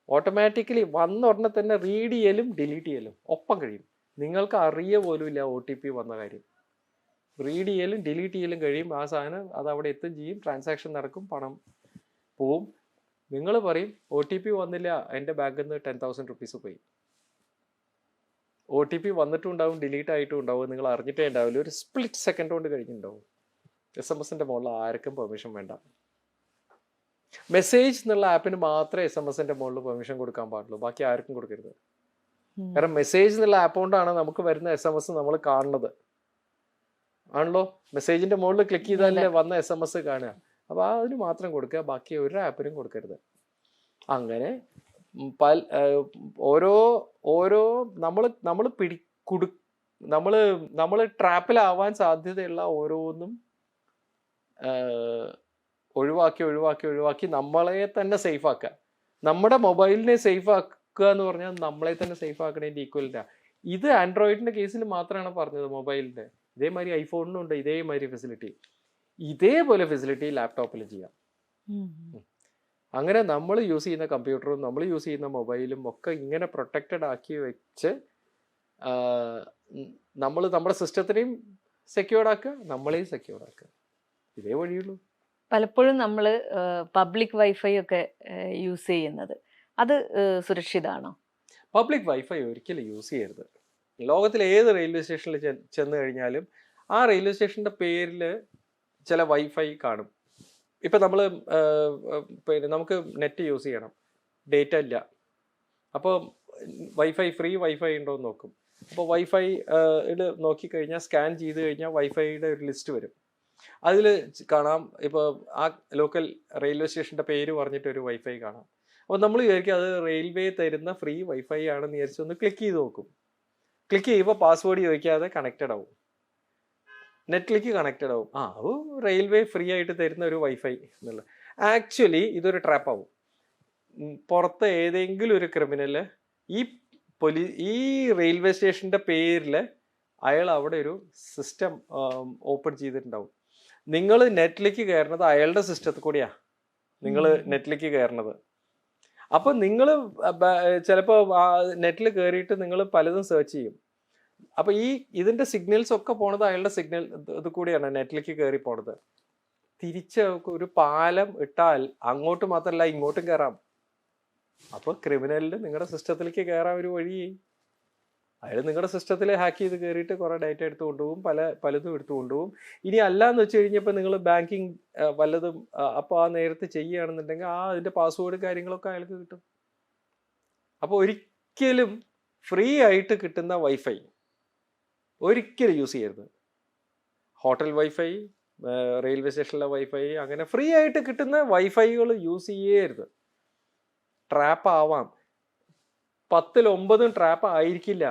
Speaker 1: ഓട്ടോമാറ്റിക്കലി വന്ന ഉടനെ തന്നെ റീഡ് ചെയ്യലും ഡിലീറ്റ് ചെയ്യലും ഒപ്പം കഴിയും. നിങ്ങൾക്ക് അറിയ പോലും ഇല്ല OTP വന്ന കാര്യം. റീഡ് ചെയ്യലും ഡിലീറ്റ് ചെയ്യലും കഴിയും. ആ സാധനം അത് അവിടെ എത്തും ചെയ്യും, ട്രാൻസാക്ഷൻ നടക്കും, പണം പോവും. നിങ്ങൾ പറയും OTP വന്നില്ല, എൻ്റെ ബാങ്കിൽ നിന്ന് 10,000 rupees പോയി. OTP വന്നിട്ടും ഉണ്ടാവും, ഡിലീറ്റ് ആയിട്ടും ഉണ്ടാവും, നിങ്ങൾ അറിഞ്ഞിട്ടേ ഉണ്ടാവില്ല. ഒരു സ്പ്ലിറ്റ് സെക്കൻഡ് കൊണ്ട് കഴിഞ്ഞിട്ടുണ്ടാവും. SMS-ന്റെ മുകളിൽ ആർക്കും പെർമിഷൻ വേണ്ട. മെസ്സേജ് എന്നുള്ള ആപ്പിന് മാത്രമേ SMS-ന്റെ മുകളിൽ പെർമിഷൻ കൊടുക്കാൻ പാടുള്ളൂ, ബാക്കി ആർക്കും കൊടുക്കരുത്. കാരണം മെസ്സേജ് എന്നുള്ള ആപ്പ് കൊണ്ടാണ് നമുക്ക് വരുന്ന SMS നമ്മൾ കാണുന്നത് ആണല്ലോ. മെസ്സേജിന്റെ മുകളിൽ ക്ലിക്ക് ചെയ്താലേ വന്ന SMS കാണുക. അപ്പൊ അതിന് മാത്രം കൊടുക്കുക, ബാക്കി ഒരു ആപ്പിനും കൊടുക്കരുത്. അങ്ങനെ ഓരോ നമ്മൾ ട്രാപ്പിലാവാൻ സാധ്യതയുള്ള ഓരോന്നും ഒഴിവാക്കി നമ്മളെ തന്നെ സേഫ് ആക്കുക. നമ്മുടെ മൊബൈലിനെ സേഫ് ആക്കുക എന്ന് പറഞ്ഞാൽ നമ്മളെ തന്നെ സേഫ് ആക്കണതിന്റെ ഈക്വലിറ്റാ. ഇത് ആൻഡ്രോയിഡിന്റെ കേസിൽ മാത്രമാണ് പറഞ്ഞത്, മൊബൈലിന്റെ. ഇതേമാതിരി ഐഫോണിനും ഉണ്ട് ഇതേമാതിരി ഫെസിലിറ്റി. ഇതേപോലെ ഫെസിലിറ്റി ലാപ്ടോപ്പിലും ചെയ്യാം. അങ്ങനെ നമ്മൾ യൂസ് ചെയ്യുന്ന കമ്പ്യൂട്ടറും നമ്മൾ യൂസ് ചെയ്യുന്ന മൊബൈലും ഒക്കെ ഇങ്ങനെ പ്രൊട്ടക്റ്റഡ് ആക്കി വെച്ച് നമ്മൾ നമ്മുടെ സിസ്റ്റത്തിനെയും സെക്യൂർഡ് ആക്കുക, നമ്മളെയും സെക്യൂർഡ് ആക്കുക. ഇതേ വഴിയുള്ളൂ.
Speaker 2: പലപ്പോഴും നമ്മൾ പബ്ലിക് വൈഫൈ ഒക്കെ യൂസ് ചെയ്യുന്നത് അത് സുരക്ഷിതമാണോ?
Speaker 1: പബ്ലിക് വൈഫൈ ഒരിക്കലും യൂസ് ചെയ്യരുത്. ലോകത്തിലെ ഏത് റെയിൽവേ സ്റ്റേഷനിൽ ചെന്ന് കഴിഞ്ഞാലും ആ റെയിൽവേ സ്റ്റേഷൻ്റെ പേരിൽ ചില വൈഫൈ കാണും. ഇപ്പം നമ്മൾ പിന്നെ നമുക്ക് നെറ്റ് യൂസ് ചെയ്യണം, ഡേറ്റ ഇല്ല, അപ്പോൾ ഫ്രീ വൈഫൈ ഉണ്ടോ എന്ന് നോക്കും. അപ്പോൾ വൈഫൈ നോക്കിക്കഴിഞ്ഞാൽ സ്കാൻ ചെയ്ത് കഴിഞ്ഞാൽ വൈഫൈയുടെ ഒരു ലിസ്റ്റ് വരും. അതിൽ കാണാം ഇപ്പോൾ ആ ലോക്കൽ റെയിൽവേ സ്റ്റേഷൻ്റെ പേര് പറഞ്ഞിട്ടൊരു വൈഫൈ കാണാം. അപ്പോൾ നമ്മൾ വിചാരിക്കും അത് റെയിൽവേ തരുന്ന ഫ്രീ വൈഫൈ ആണെന്ന് വിചാരിച്ച് ഒന്ന് ക്ലിക്ക് ചെയ്ത് നോക്കും. ക്ലിക്ക് ചെയ്യുമ്പോൾ പാസ്വേഡ് ചോദിക്കാതെ കണക്റ്റഡ് ആവും, നെറ്റിലേക്ക് കണക്റ്റഡ് ആവും. അത് റെയിൽവേ ഫ്രീ ആയിട്ട് തരുന്ന ഒരു വൈഫൈ എന്നുള്ളത്. ആക്ച്വലി ഇതൊരു ട്രാപ്പ് ആവും. പുറത്ത് ഏതെങ്കിലും ഒരു ക്രിമിനല് ഈ റെയിൽവേ സ്റ്റേഷൻ്റെ പേരിൽ അയാൾ അവിടെ ഒരു സിസ്റ്റം ഓപ്പൺ ചെയ്തിട്ടുണ്ടാവും. നിങ്ങൾ നെറ്റിലേക്ക് കയറുന്നത് അയാളുടെ സിസ്റ്റത്തിൽ കൂടിയാണ് നിങ്ങൾ നെറ്റിലേക്ക് കയറുന്നത്. അപ്പം നിങ്ങൾ ചിലപ്പോൾ നെറ്റിൽ കയറിയിട്ട് നിങ്ങൾ പലതും സെർച്ച് ചെയ്യും. അപ്പം ഇതിൻ്റെ സിഗ്നൽസ് ഒക്കെ പോണത് അയാളുടെ സിഗ്നൽ ഇത് കൂടിയാണ് നെറ്റിലേക്ക് കയറി പോണത്. തിരിച്ച് ഒരു പാലം ഇട്ടാൽ അങ്ങോട്ട് മാത്രമല്ല ഇങ്ങോട്ടും കയറാം. അപ്പോൾ ക്രിമിനലിന് നിങ്ങളുടെ സിസ്റ്റത്തിലേക്ക് കയറാൻ ഒരു വഴി. അയാൾ നിങ്ങളുടെ സിസ്റ്റത്തിൽ ഹാക്ക് ചെയ്ത് കയറിയിട്ട് കുറേ ഡേറ്റ എടുത്തു കൊണ്ടുപോകും, പലതും എടുത്തു കൊണ്ടുപോകും. ഇനി അല്ലാന്ന് വെച്ച് കഴിഞ്ഞപ്പോൾ നിങ്ങൾ ബാങ്കിങ് വല്ലതും അപ്പോൾ ആ നേരത്തെ ചെയ്യുകയാണെന്നുണ്ടെങ്കിൽ അതിൻ്റെ പാസ്വേഡ് കാര്യങ്ങളൊക്കെ അയാൾക്ക് കിട്ടും. അപ്പോൾ ഒരിക്കലും ഫ്രീ ആയിട്ട് കിട്ടുന്ന വൈഫൈ ഒരിക്കലും യൂസ് ചെയ്യരുത്. ഹോട്ടൽ വൈഫൈ, റെയിൽവേ സ്റ്റേഷനിലെ വൈഫൈ, അങ്ങനെ ഫ്രീ ആയിട്ട് കിട്ടുന്ന വൈഫൈകൾ യൂസ് ചെയ്യരുത്. ട്രാപ്പ് ആവാം. 10ൽ 9 ട്രാപ്പ് ആയിരിക്കില്ല.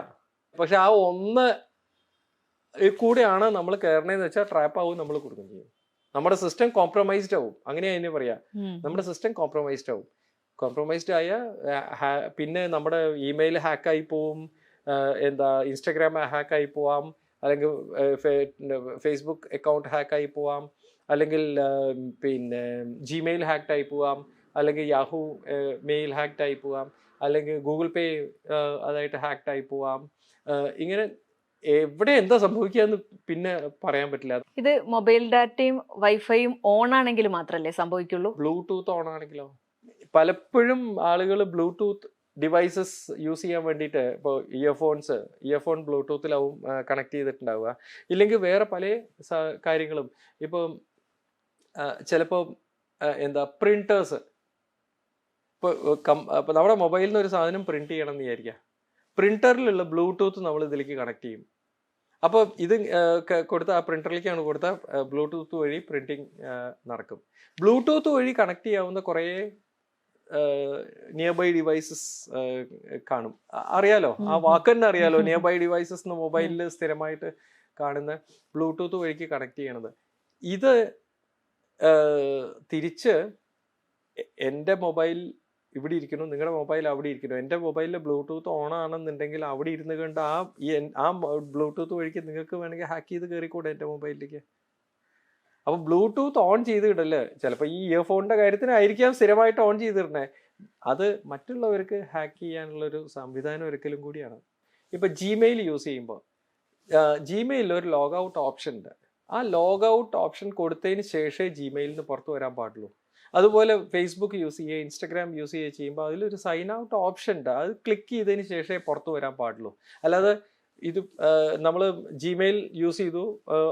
Speaker 1: പക്ഷെ ആ 1 കൂടെയാണ് നമ്മൾ കയറണേന്ന് വെച്ചാൽ ട്രാപ്പ് ആവും, നമ്മൾ കൊടുക്കും ചെയ്യും. നമ്മുടെ സിസ്റ്റം കോംപ്രമൈസ്ഡ് ആവും. അങ്ങനെയാ അതിന് പറയാ. നമ്മുടെ സിസ്റ്റം കോംപ്രമൈസ്ഡ് ആവും. കോംപ്രമൈസ്ഡ് ആയ പിന്നെ നമ്മുടെ ഇമെയിൽ ഹാക്കായി പോവും, ഇൻസ്റ്റഗ്രാം ഹാക്കായി പോവാം, അല്ലെങ്കിൽ ഫേസ്ബുക്ക് അക്കൗണ്ട് ഹാക്കായി പോവാം, അല്ലെങ്കിൽ പിന്നെ ജിമെയിൽ ഹാക്ഡ് പോവാം, അല്ലെങ്കിൽ യാഹൂ മെയിൽ ഹാക്ഡ് പോവാം, അല്ലെങ്കിൽ ഗൂഗിൾ പേ അതായിട്ട് ഹാക്ഡ് പോവാം. ഇങ്ങനെ എവിടെ എന്താ സംഭവിക്കാന്ന് പിന്നെ പറയാൻ പറ്റില്ല.
Speaker 2: ഇത് മൊബൈൽ ഡാറ്റയും വൈഫൈയും ഓൺ ആണെങ്കിൽ മാത്രമല്ലേ സംഭവിക്കുള്ളൂ?
Speaker 1: ബ്ലൂടൂത്ത് ഓൺ ആണെങ്കിലോ? പലപ്പോഴും ആളുകൾ ബ്ലൂടൂത്ത് ഡിവൈസസ് യൂസ് ചെയ്യാൻ വേണ്ടിയിട്ട് ഇപ്പോൾ ഇയർഫോൺ ബ്ലൂടൂത്തിലാവും കണക്ട് ചെയ്തിട്ടുണ്ടാവുക. ഇല്ലെങ്കിൽ വേറെ പല കാര്യങ്ങളും. ഇപ്പോൾ ചിലപ്പോൾ പ്രിന്റേഴ്സ്, ഇപ്പോൾ നമ്മുടെ മൊബൈലിൽ നിന്ന് ഒരു സാധനം പ്രിന്റ് ചെയ്യണം എന്ന് വിചാരിക്കുക. പ്രിന്ററിലുള്ള ബ്ലൂടൂത്ത് നമ്മൾ ഇതിലേക്ക് കണക്ട് ചെയ്യും. അപ്പോൾ ഇത് കൊടുത്ത ആ പ്രിന്ററിലേക്കാണ് കൊടുത്ത ബ്ലൂടൂത്ത് വഴി പ്രിന്റിങ് നടക്കും. ബ്ലൂടൂത്ത് വഴി കണക്ട് ചെയ്യാവുന്ന കുറേ നിയർ ബൈ ഡിവൈസസ് കാണും. അറിയാലോ, ആ വാക്ക് തന്നെ അറിയാലോ. നിയർ ബൈ ഡിവൈസസ് എന്ന് മൊബൈലിൽ സ്ഥിരമായിട്ട് കാണുന്ന ബ്ലൂടൂത്ത് വഴിക്ക് കണക്ട് ചെയ്യണത്. ഇത് തിരിച്ച് എൻ്റെ മൊബൈൽ ഇവിടെ ഇരിക്കുന്നു, നിങ്ങളുടെ മൊബൈൽ അവിടെ ഇരിക്കുന്നു. എൻ്റെ മൊബൈലിൽ ബ്ലൂടൂത്ത് ഓൺ ആണെന്നുണ്ടെങ്കിൽ അവിടെ ഇരുന്ന് കണ്ട് ആ ബ്ലൂടൂത്ത് വഴിക്ക് നിങ്ങൾക്ക് വേണമെങ്കിൽ ഹാക്ക് ചെയ്ത് കയറിക്കൂടെ എൻ്റെ മൊബൈലിലേക്ക്. അപ്പോൾ ബ്ലൂടൂത്ത് ഓൺ ചെയ്തിടല്ലേ, ചിലപ്പോൾ ഈ ഇയർഫോണിൻ്റെ കാര്യത്തിനായിരിക്കാം സ്ഥിരമായിട്ട് ഓൺ ചെയ്തിടണേ. അത് മറ്റുള്ളവർക്ക് ഹാക്ക് ചെയ്യാനുള്ളൊരു സംവിധാനം ഒരിക്കലും കൂടിയാണ്. ഇപ്പോൾ ജിമെയിൽ യൂസ് ചെയ്യുമ്പോൾ ജിമെയിലിൽ ഒരു ലോഗ് ഔട്ട് ഓപ്ഷൻ ഉണ്ട്. ആ ലോഗ് ഔട്ട് ഓപ്ഷൻ കൊടുത്തതിന് ശേഷമേ ജിമെയിലിൽ നിന്ന് പുറത്ത് വരാൻ പാടുള്ളൂ. അതുപോലെ ഫേസ്ബുക്ക് യൂസ് ചെയ്യുക, ഇൻസ്റ്റഗ്രാം യൂസ് ചെയ്യുമ്പോൾ അതിലൊരു സൈൻ ഔട്ട് ഓപ്ഷൻ ഉണ്ട്. അത് ക്ലിക്ക് ചെയ്തതിന് ശേഷമേ പുറത്ത് വരാൻ പാടുള്ളൂ. അല്ലാതെ ഇത് നമ്മൾ ജിമെയിൽ യൂസ് ചെയ്തു,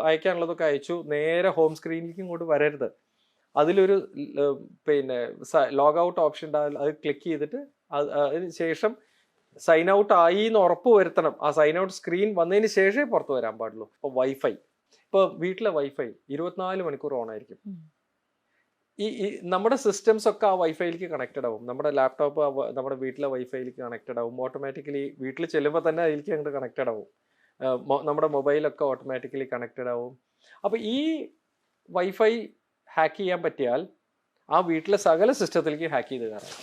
Speaker 1: അയക്കാനുള്ളതൊക്കെ അയച്ചു, നേരെ ഹോം സ്ക്രീനിലേക്ക് ഇങ്ങോട്ട് വരരുത്. അതിലൊരു പിന്നെ ലോഗ് ഔട്ട് ഓപ്ഷൻ ഉണ്ട്. അത് ക്ലിക്ക് ചെയ്തിട്ട് അതിന് ശേഷം സൈൻ ഔട്ട് ആയി എന്ന് ഉറപ്പ് വരുത്തണം. ആ സൈൻ ഔട്ട് സ്ക്രീൻ വന്നതിന് ശേഷമേ പുറത്ത് വരാൻ പാടുള്ളൂ. ഇപ്പോൾ ഇപ്പോൾ വീട്ടിലെ വൈഫൈ 24 മണിക്കൂർ ഓൺ ആയിരിക്കും. ഈ നമ്മുടെ സിസ്റ്റംസ് ഒക്കെ ആ വൈഫൈയിലേക്ക് കണക്റ്റഡ് ആവും. നമ്മുടെ ലാപ്ടോപ്പ് നമ്മുടെ വീട്ടിലെ വൈഫൈയിലേക്ക് കണക്റ്റഡ് ആവും. ഓട്ടോമാറ്റിക്കലി വീട്ടിൽ ചെല്ലുമ്പോൾ തന്നെ അതിലേക്ക് അങ്ങോട്ട് കണക്റ്റഡ് ആവും. നമ്മുടെ മൊബൈലൊക്കെ ഓട്ടോമാറ്റിക്കലി കണക്റ്റഡ് ആവും. അപ്പോൾ ഈ വൈഫൈ ഹാക്ക് ചെയ്യാൻ പറ്റിയാൽ ആ വീട്ടിലെ സകല സിസ്റ്റത്തിലേക്ക് ഹാക്ക് ചെയ്ത് കയറാം.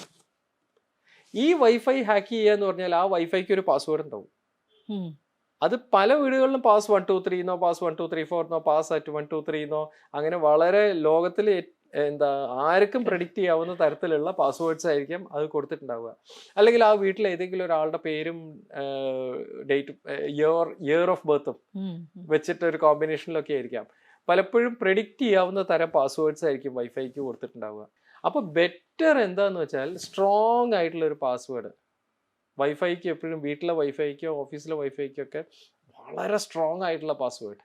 Speaker 1: ഈ വൈഫൈ ഹാക്ക് ചെയ്യുക എന്ന് പറഞ്ഞാൽ ആ വൈഫൈക്ക് ഒരു പാസ്വേഡ് ഉണ്ടാവും. അത് പല വീടുകളിലും പാസ് 123 എന്നോ പാസ് 1234 എന്നോ പാസ് at 123 എന്നോ അങ്ങനെ വളരെ ലോകത്തിൽ ആർക്കും പ്രെഡിക്റ്റ് ചെയ്യാവുന്ന തരത്തിലുള്ള പാസ്വേഡ്സ് ആയിരിക്കും അത് കൊടുത്തിട്ടുണ്ടാവുക. അല്ലെങ്കിൽ ആ വീട്ടിൽ ഏതെങ്കിലും ഒരാളുടെ പേരും ഡേറ്റും ഇയർ ഓഫ് ബർത്തും വെച്ചിട്ട് ഒരു കോമ്പിനേഷനിലൊക്കെ ആയിരിക്കാം. പലപ്പോഴും പ്രെഡിക്റ്റ് ചെയ്യാവുന്ന തരം പാസ്വേഡ്സ് ആയിരിക്കും വൈഫൈക്ക് കൊടുത്തിട്ടുണ്ടാവുക. അപ്പോൾ ബെറ്റർ എന്താന്ന് വെച്ചാൽ സ്ട്രോങ് ആയിട്ടുള്ള ഒരു പാസ്വേഡ് വൈഫൈക്ക് എപ്പോഴും, വീട്ടിലെ വൈഫൈക്കോ ഓഫീസിലെ വൈഫൈക്കോ ഒക്കെ വളരെ സ്ട്രോങ് ആയിട്ടുള്ള പാസ്വേഡ്,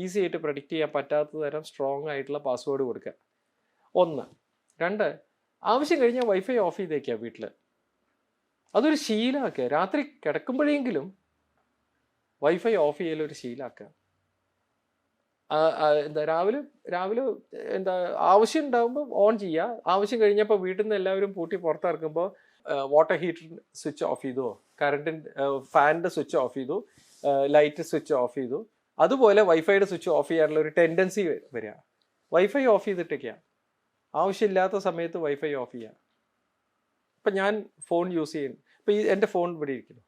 Speaker 1: ഈസി ആയിട്ട് പ്രെഡിക്റ്റ് ചെയ്യാൻ പറ്റാത്ത തരം സ്ട്രോങ് ആയിട്ടുള്ള പാസ്വേഡ് കൊടുക്കുക. 1. 2, ആവശ്യം കഴിഞ്ഞാൽ വൈഫൈ ഓഫ് ചെയ്തേക്കുക വീട്ടിൽ. അതൊരു ശീലമാക്കുക. രാത്രി കിടക്കുമ്പോഴെങ്കിലും വൈഫൈ ഓഫ് ചെയ്യലൊരു ശീലമാക്കുക. എന്താ രാവിലെ എന്താ ആവശ്യം ഉണ്ടാകുമ്പോൾ ഓൺ ചെയ്യുക. ആവശ്യം കഴിഞ്ഞപ്പോൾ വീട്ടിൽ നിന്ന് എല്ലാവരും പൂട്ടി പുറത്തിറക്കുമ്പോൾ വാട്ടർ ഹീറ്റർ സ്വിച്ച് ഓഫ് ചെയ്തു, ഫാനിൻ്റെ സ്വിച്ച് ഓഫ് ചെയ്തു, ലൈറ്റ് സ്വിച്ച് ഓഫ് ചെയ്തു. അതുപോലെ വൈഫൈയുടെ സ്വിച്ച് ഓഫ് ചെയ്യാനുള്ള ഒരു ടെൻഡൻസി വരിക. വൈഫൈ ഓഫ് ചെയ്തിട്ടൊക്കെയാണ്, ആവശ്യമില്ലാത്ത സമയത്ത് വൈഫൈ ഓഫ് ചെയ്യുക. ഇപ്പം ഞാൻ ഫോൺ യൂസ് ചെയ്യുന്നു, ഇപ്പം എൻ്റെ ഫോൺ ഇവിടെ ഇരിക്കുന്നു,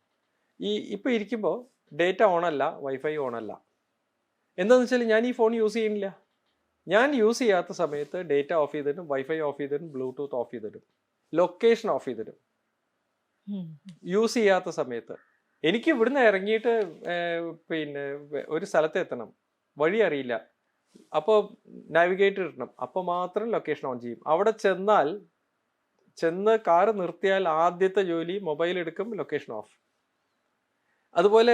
Speaker 1: ഇപ്പം ഇരിക്കുമ്പോൾ ഡേറ്റ ഓണല്ല, വൈഫൈ ഓണല്ല. എന്താണെന്ന് വെച്ചാൽ ഞാൻ ഈ ഫോൺ യൂസ് ചെയ്യുന്നില്ല. ഞാൻ യൂസ് ചെയ്യാത്ത സമയത്ത് ഡേറ്റ ഓഫ് ചെയ്തിട്ടും വൈഫൈ ഓഫ് ചെയ്തിട്ടും ബ്ലൂടൂത്ത് ഓഫ് ചെയ്തിട്ടും ലൊക്കേഷൻ ഓഫ് ചെയ്തിട്ടും യൂസ് ചെയ്യാത്ത സമയത്ത് എനിക്ക് ഇവിടുന്ന് ഇറങ്ങിയിട്ട് പിന്നെ ഒരു സ്ഥലത്ത് എത്തണം, വഴി അറിയില്ല, അപ്പോൾ നാവിഗേറ്റർ ഇടണം, അപ്പോൾ മാത്രം ലൊക്കേഷൻ ഓൺ ചെയ്യും. അവിടെ ചെന്ന് കാറ് നിർത്തിയാൽ ആദ്യത്തെ ജോലി മൊബൈൽ എടുക്കും, ലൊക്കേഷൻ ഓഫ്. അതുപോലെ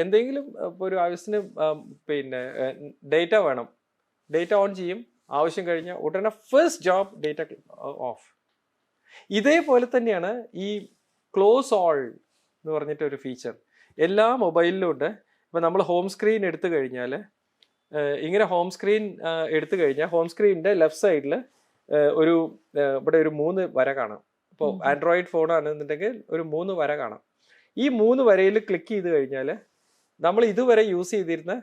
Speaker 1: എന്തെങ്കിലും ഒരു ആവശ്യത്തിന് പിന്നെ ഡേറ്റ വേണം, ഡേറ്റ ഓൺ ചെയ്യും, ആവശ്യം കഴിഞ്ഞാൽ ഉടനെ ഫസ്റ്റ് ജോബ് ഡേറ്റ ഓഫ്. ഇതേപോലെ തന്നെയാണ് ഈ ക്ലോസ് ഓൾ എന്ന് പറഞ്ഞിട്ടൊരു ഫീച്ചർ എല്ലാ മൊബൈലിലും ഉണ്ട്. ഇപ്പം നമ്മൾ ഹോം സ്ക്രീൻ എടുത്തു കഴിഞ്ഞാൽ ഇങ്ങനെ ഹോം സ്ക്രീൻ എടുത്തു കഴിഞ്ഞാൽ ഹോം സ്ക്രീനിൻ്റെ ലെഫ്റ്റ് സൈഡിൽ ഇവിടെ ഒരു 3 വര കാണാം. ഇപ്പോൾ ആൻഡ്രോയിഡ് ഫോണാണെന്നുണ്ടെങ്കിൽ ഒരു 3 വര കാണാം. ഈ 3 വരയിൽ ക്ലിക്ക് ചെയ്ത് കഴിഞ്ഞാൽ നമ്മൾ ഇതുവരെ യൂസ് ചെയ്തിരുന്ന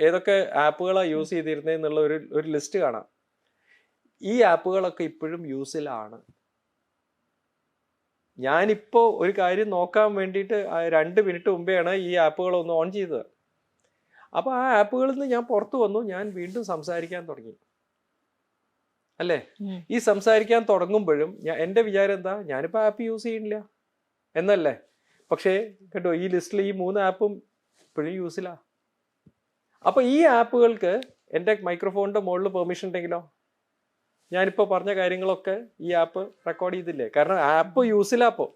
Speaker 1: ഏതൊക്കെ ആപ്പുകളാണ് യൂസ് ചെയ്തിരുന്നത് എന്നുള്ള ഒരു ലിസ്റ്റ് കാണാം. ഈ ആപ്പുകളൊക്കെ ഇപ്പോഴും യൂസിലാണ്. ഞാനിപ്പോൾ ഒരു കാര്യം നോക്കാൻ വേണ്ടിയിട്ട് 2 മിനിറ്റ് മുമ്പെയാണ് ഈ ആപ്പുകളൊന്ന് ഓൺ ചെയ്തത്. അപ്പോൾ ആ ആപ്പുകളിൽ നിന്ന് ഞാൻ പുറത്തു വന്നു, ഞാൻ വീണ്ടും സംസാരിക്കാൻ തുടങ്ങി അല്ലേ. ഈ സംസാരിക്കാൻ തുടങ്ങുമ്പോഴും എൻ്റെ വിചാരം എന്താ, ഞാനിപ്പോൾ ആപ്പ് യൂസ് ചെയ്യണില്ല എന്നല്ലേ. പക്ഷേ കേട്ടോ, ഈ ലിസ്റ്റിൽ ഈ 3 ആപ്പും ഇപ്പോഴും യൂസിലാ. അപ്പോൾ ഈ ആപ്പുകൾക്ക് എൻ്റെ മൈക്രോഫോണിൻ്റെ മുകളിൽ പെർമിഷൻ ഉണ്ടെങ്കിലോ, ഞാനിപ്പോൾ പറഞ്ഞ കാര്യങ്ങളൊക്കെ ഈ ആപ്പ് റെക്കോർഡ് ചെയ്തില്ലേ? കാരണം ആപ്പ് യൂസിലാപ്പോൾ.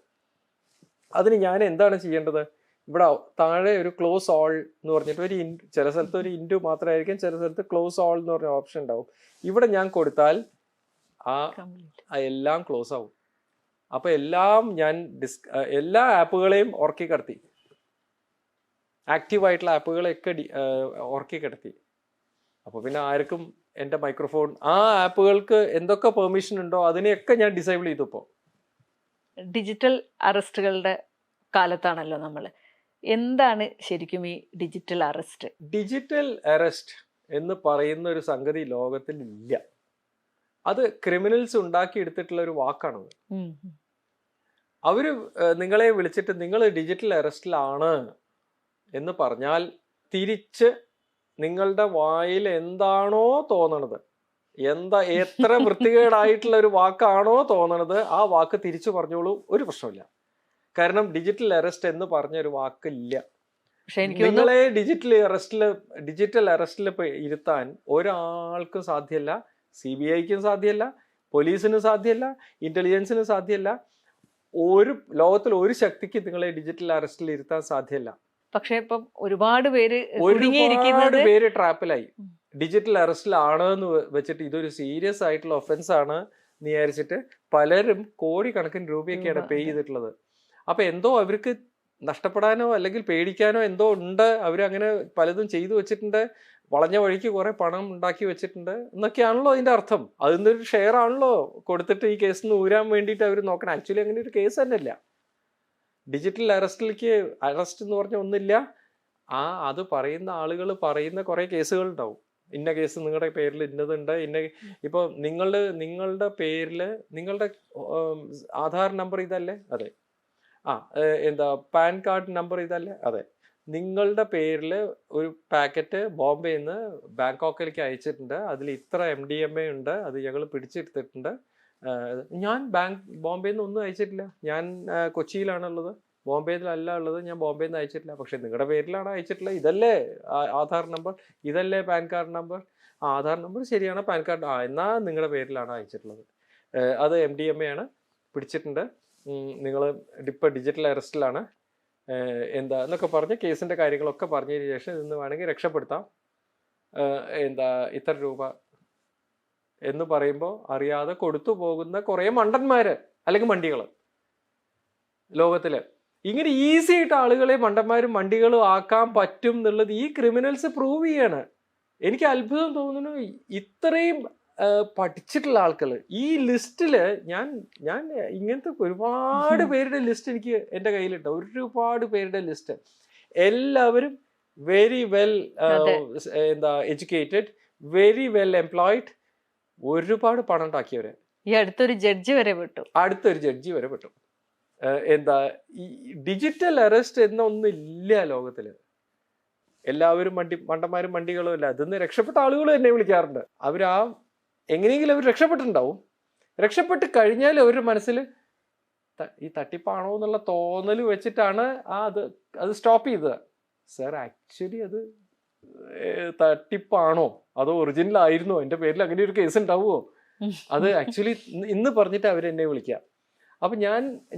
Speaker 1: അതിന് ഞാൻ എന്താണ് ചെയ്യേണ്ടത്? ഇവിടെ താഴെ ഒരു ക്ലോസ് ഓൾ എന്ന് പറഞ്ഞിട്ട് ചില സ്ഥലത്ത് ഒരു ഇൻറ്റു മാത്രമായിരിക്കും, ചില സ്ഥലത്ത് ക്ലോസ് ഓൾ എന്ന് പറഞ്ഞ ഓപ്ഷൻ ഉണ്ടാവും. ഇവിടെ ഞാൻ കൊടുത്താൽ എല്ലാം ക്ലോസ് ആവും. അപ്പോൾ ഞാൻ എല്ലാ ആപ്പുകളെയും ഉറക്കി കിടത്തി, ആക്റ്റീവായിട്ടുള്ള ആപ്പുകളെയൊക്കെ ഉറക്കി കിടത്തി. അപ്പോൾ പിന്നെ ആർക്കും എൻ്റെ മൈക്രോഫോൺ ആ ആപ്പുകൾക്ക് എന്തൊക്കെ പെർമിഷൻ ഉണ്ടോ അതിനെയൊക്കെ ഞാൻ ഡിസേബിൾ ചെയ്തു. ഇപ്പോൾ
Speaker 2: ഡിജിറ്റൽ അറസ്റ്റുകളുടെ കാലത്താണല്ലോ നമ്മൾ. എന്താണ് ശരിക്കും ഈ ഡിജിറ്റൽ അറസ്റ്റ്?
Speaker 1: ഡിജിറ്റൽ അറസ്റ്റ് എന്ന് പറയുന്ന ഒരു സംഗതി ലോകത്തിൽ ഇല്ല. അത് ക്രിമിനൽസ് ഉണ്ടാക്കിയെടുത്തിട്ടുള്ള ഒരു വാക്കാണത്. അവര് നിങ്ങളെ വിളിച്ചിട്ട് നിങ്ങൾ ഡിജിറ്റൽ അറസ്റ്റിലാണ് എന്ന് പറഞ്ഞാൽ തിരിച്ച് നിങ്ങളുടെ വായിൽ എന്താണോ തോന്നണത്, എത്ര വൃത്തികേടായിട്ടുള്ള ഒരു വാക്കാണോ തോന്നണത്, ആ വാക്ക് തിരിച്ചു പറഞ്ഞോളൂ, ഒരു പ്രശ്നമില്ല. കാരണം ഡിജിറ്റൽ അറസ്റ്റ് എന്ന് പറഞ്ഞ ഒരു വാക്കില്ല. നിങ്ങളെ ഡിജിറ്റൽ അറസ്റ്റിൽ ഇരുത്താൻ ഒരാൾക്കും സാധ്യമല്ല. CBIക്കും സാധ്യമല്ല, പോലീസിനും സാധ്യമല്ല, ഇന്റലിജൻസിനും സാധ്യമല്ല. ലോകത്തിൽ ഒരു ശക്തിക്ക് നിങ്ങളെ ഡിജിറ്റൽ അറസ്റ്റിൽ ഇരുത്താൻ സാധ്യമല്ല.
Speaker 2: പക്ഷെ ഇപ്പം ഒരുപാട് പേര്
Speaker 1: ട്രാപ്പിലായി. ഡിജിറ്റൽ അറസ്റ്റിലാണ് എന്ന് വെച്ചിട്ട് ഇതൊരു സീരിയസ് ആയിട്ടുള്ള ഒഫൻസ് ആണ് എന്ന് വിചാരിച്ചിട്ട് പലരും കോടിക്കണക്കിന് രൂപയൊക്കെയാണ് പേ ചെയ്തിട്ടുള്ളത്. അപ്പൊ എന്തോ അവർക്ക് നഷ്ടപ്പെടാനോ അല്ലെങ്കിൽ പേടിക്കാനോ എന്തോ ഉണ്ട്, അവരങ്ങനെ പലതും ചെയ്തു വെച്ചിട്ടുണ്ട്, വളഞ്ഞ വഴിക്ക് കുറെ പണം ഉണ്ടാക്കി വെച്ചിട്ടുണ്ട് എന്നൊക്കെയാണല്ലോ അതിന്റെ അർത്ഥം. അതിൻ്റെ ഒരു ഷെയർ ആണല്ലോ കൊടുത്തിട്ട് ഈ കേസിൽ നിന്ന് ഊരാൻ വേണ്ടിയിട്ട് അവർ നോക്കണം. ആക്ച്വലി അങ്ങനെ ഒരു കേസ് തന്നെ ഇല്ല. ഡിജിറ്റൽ അറസ്റ്റ് എന്ന് പറഞ്ഞ ഒന്നില്ല. അത് പറയുന്ന ആളുകൾ പറയുന്ന കുറെ കേസുകൾ ഉണ്ടാവും. ഇന്ന കേസ് നിങ്ങളുടെ പേരിൽ ഇന്നതുണ്ട്, ഇപ്പോൾ നിങ്ങളുടെ പേരിൽ നിങ്ങളുടെ ആധാർ നമ്പർ ഇതല്ലേ? അതെ. പാൻ കാർഡ് നമ്പർ ഇതല്ലേ? അതെ. നിങ്ങളുടെ പേരിൽ ഒരു പാക്കറ്റ് ബോംബെയിൽ നിന്ന് ബാങ്കോക്കിലേക്ക് അയച്ചിട്ടുണ്ട്, അതിൽ ഇത്ര MDMA ഉണ്ട്, അത് ഞങ്ങൾ പിടിച്ചെടുത്തിട്ടുണ്ട്. ഞാൻ ബോംബെയിൽ നിന്ന് ഒന്നും അയച്ചിട്ടില്ല, ഞാൻ കൊച്ചിയിലാണുള്ളത്, ബോംബെയിലല്ല ഉള്ളത്, ഞാൻ ബോംബെയിൽ നിന്ന് അയച്ചിട്ടില്ല. പക്ഷെ നിങ്ങളുടെ പേരിലാണ് അയച്ചിട്ടുള്ളത്, ഇതല്ലേ ആധാർ നമ്പർ, ഇതല്ലേ pan card number? Aadhaar number ശരിയാണ്, പാൻ കാർഡ് എന്നാൽ നിങ്ങളുടെ പേരിലാണ് അയച്ചിട്ടുള്ളത്, അത് MDMA ആണ്, പിടിച്ചിട്ടുണ്ട്, നിങ്ങൾ ഇപ്പോൾ ഡിജിറ്റൽ അറസ്റ്റിലാണ് എന്നൊക്കെ പറഞ്ഞ് കേസിൻ്റെ കാര്യങ്ങളൊക്കെ പറഞ്ഞതിന് ശേഷം ഇന്ന് വേണമെങ്കിൽ രക്ഷപ്പെടുത്താം, ഇത്ര രൂപ എന്ന് പറയുമ്പോൾ അറിയാതെ കൊടുത്തു പോകുന്ന കുറേ മണ്ടന്മാര് അല്ലെങ്കിൽ മണ്ടികൾ. ലോകത്തില്. ഇങ്ങനെ ഈസി ആയിട്ട് ആളുകളെ മണ്ടന്മാരും മണ്ടികളും ആക്കാൻ പറ്റും എന്നുള്ളത് ഈ ക്രിമിനൽസ് പ്രൂവ് ചെയ്യാണ്. എനിക്ക് അത്ഭുതം തോന്നുന്നു, ഇത്രയും പഠിച്ചിട്ടുള്ള ആൾക്കാർ ഈ ലിസ്റ്റില്. ഞാൻ ഇങ്ങനത്തെ ഒരുപാട് പേരുടെ ലിസ്റ്റ് എനിക്ക് എൻ്റെ കയ്യിലുണ്ട്, ഒരുപാട് പേരുടെ ലിസ്റ്റ്. എല്ലാവരും very well educated, very well employed, ഒരുപാട് പണം ഉണ്ടാക്കിയവര്.
Speaker 2: ഈ അടുത്തൊരു ജഡ്ജി വരെ പെട്ടു.
Speaker 1: ഈ ഡിജിറ്റൽ അറസ്റ്റ് എന്നൊന്നും ഇല്ല ലോകത്തില്. എല്ലാവരും മണ്ടന്മാരും മണ്ടികളും അല്ല. അതിന്ന് രക്ഷപ്പെട്ട ആളുകൾ എന്നെ വിളിക്കാറുണ്ട്. എങ്ങനെയെങ്കിലും അവർ രക്ഷപ്പെട്ടിട്ടുണ്ടാവും. രക്ഷപ്പെട്ട് കഴിഞ്ഞാൽ അവരുടെ മനസ്സിൽ ഈ തട്ടിപ്പാണോ എന്നുള്ള തോന്നൽ വെച്ചിട്ടാണ് അത് സ്റ്റോപ്പ് ചെയ്തത്. സർ, ആക്ച്വലി അത് തട്ടിപ്പാണോ അതോ ഒറിജിനൽ ആയിരുന്നോ, എൻ്റെ പേരിൽ അങ്ങനെ ഒരു കേസ് ഉണ്ടാവുമോ, അത് ആക്ച്വലി ഇന്ന് പറഞ്ഞിട്ട് അവരെന്നെ വിളിക്കുക. അപ്പം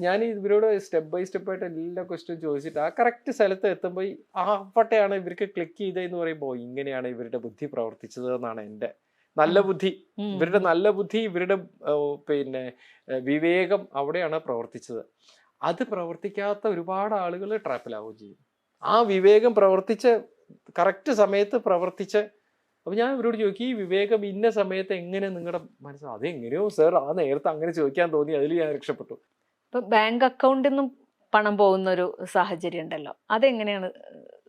Speaker 1: ഞാൻ ഇവരോട് സ്റ്റെപ്പ് ബൈ സ്റ്റെപ്പായിട്ട് എല്ലാ ക്വസ്റ്റ്യൻ ചോദിച്ചിട്ട് ആ കറക്റ്റ് സ്ഥലത്ത് എത്തുമ്പോൾ അവിടെയാണ് ഇവർക്ക് ക്ലിക്ക് ചെയ്തതെന്ന് പറയുമ്പോൾ ഇങ്ങനെയാണ് ഇവരുടെ ബുദ്ധി പ്രവർത്തിച്ചത് എന്നാണ് എൻ്റെ നല്ല ബുദ്ധി. ഇവരുടെ നല്ല ബുദ്ധി, ഇവരുടെ വിവേകം അവിടെയാണ് പ്രവർത്തിച്ചത്. അത് പ്രവർത്തിക്കാത്ത ഒരുപാട് ആളുകൾ ട്രാപ്പിലാവുകയും ചെയ്യും. ആ വിവേകം കറക്റ്റ് സമയത്ത് പ്രവർത്തിച്ച്. അപ്പം ഞാൻ ഇവരോട് ചോദിക്കും, ഈ വിവേകം ഇന്ന സമയത്ത് എങ്ങനെ നിങ്ങളുടെ മനസ്സിൽ, അതെങ്ങനെയോ സർ ആ നേരത്തെ അങ്ങനെ ചോദിക്കാൻ തോന്നി, അതിൽ ഞാൻ രക്ഷപ്പെട്ടു.
Speaker 2: ഇപ്പൊ ബാങ്ക് അക്കൗണ്ടിൽ നിന്നും പണം പോകുന്ന ഒരു സാഹചര്യം ഉണ്ടല്ലോ, അതെങ്ങനെയാണ്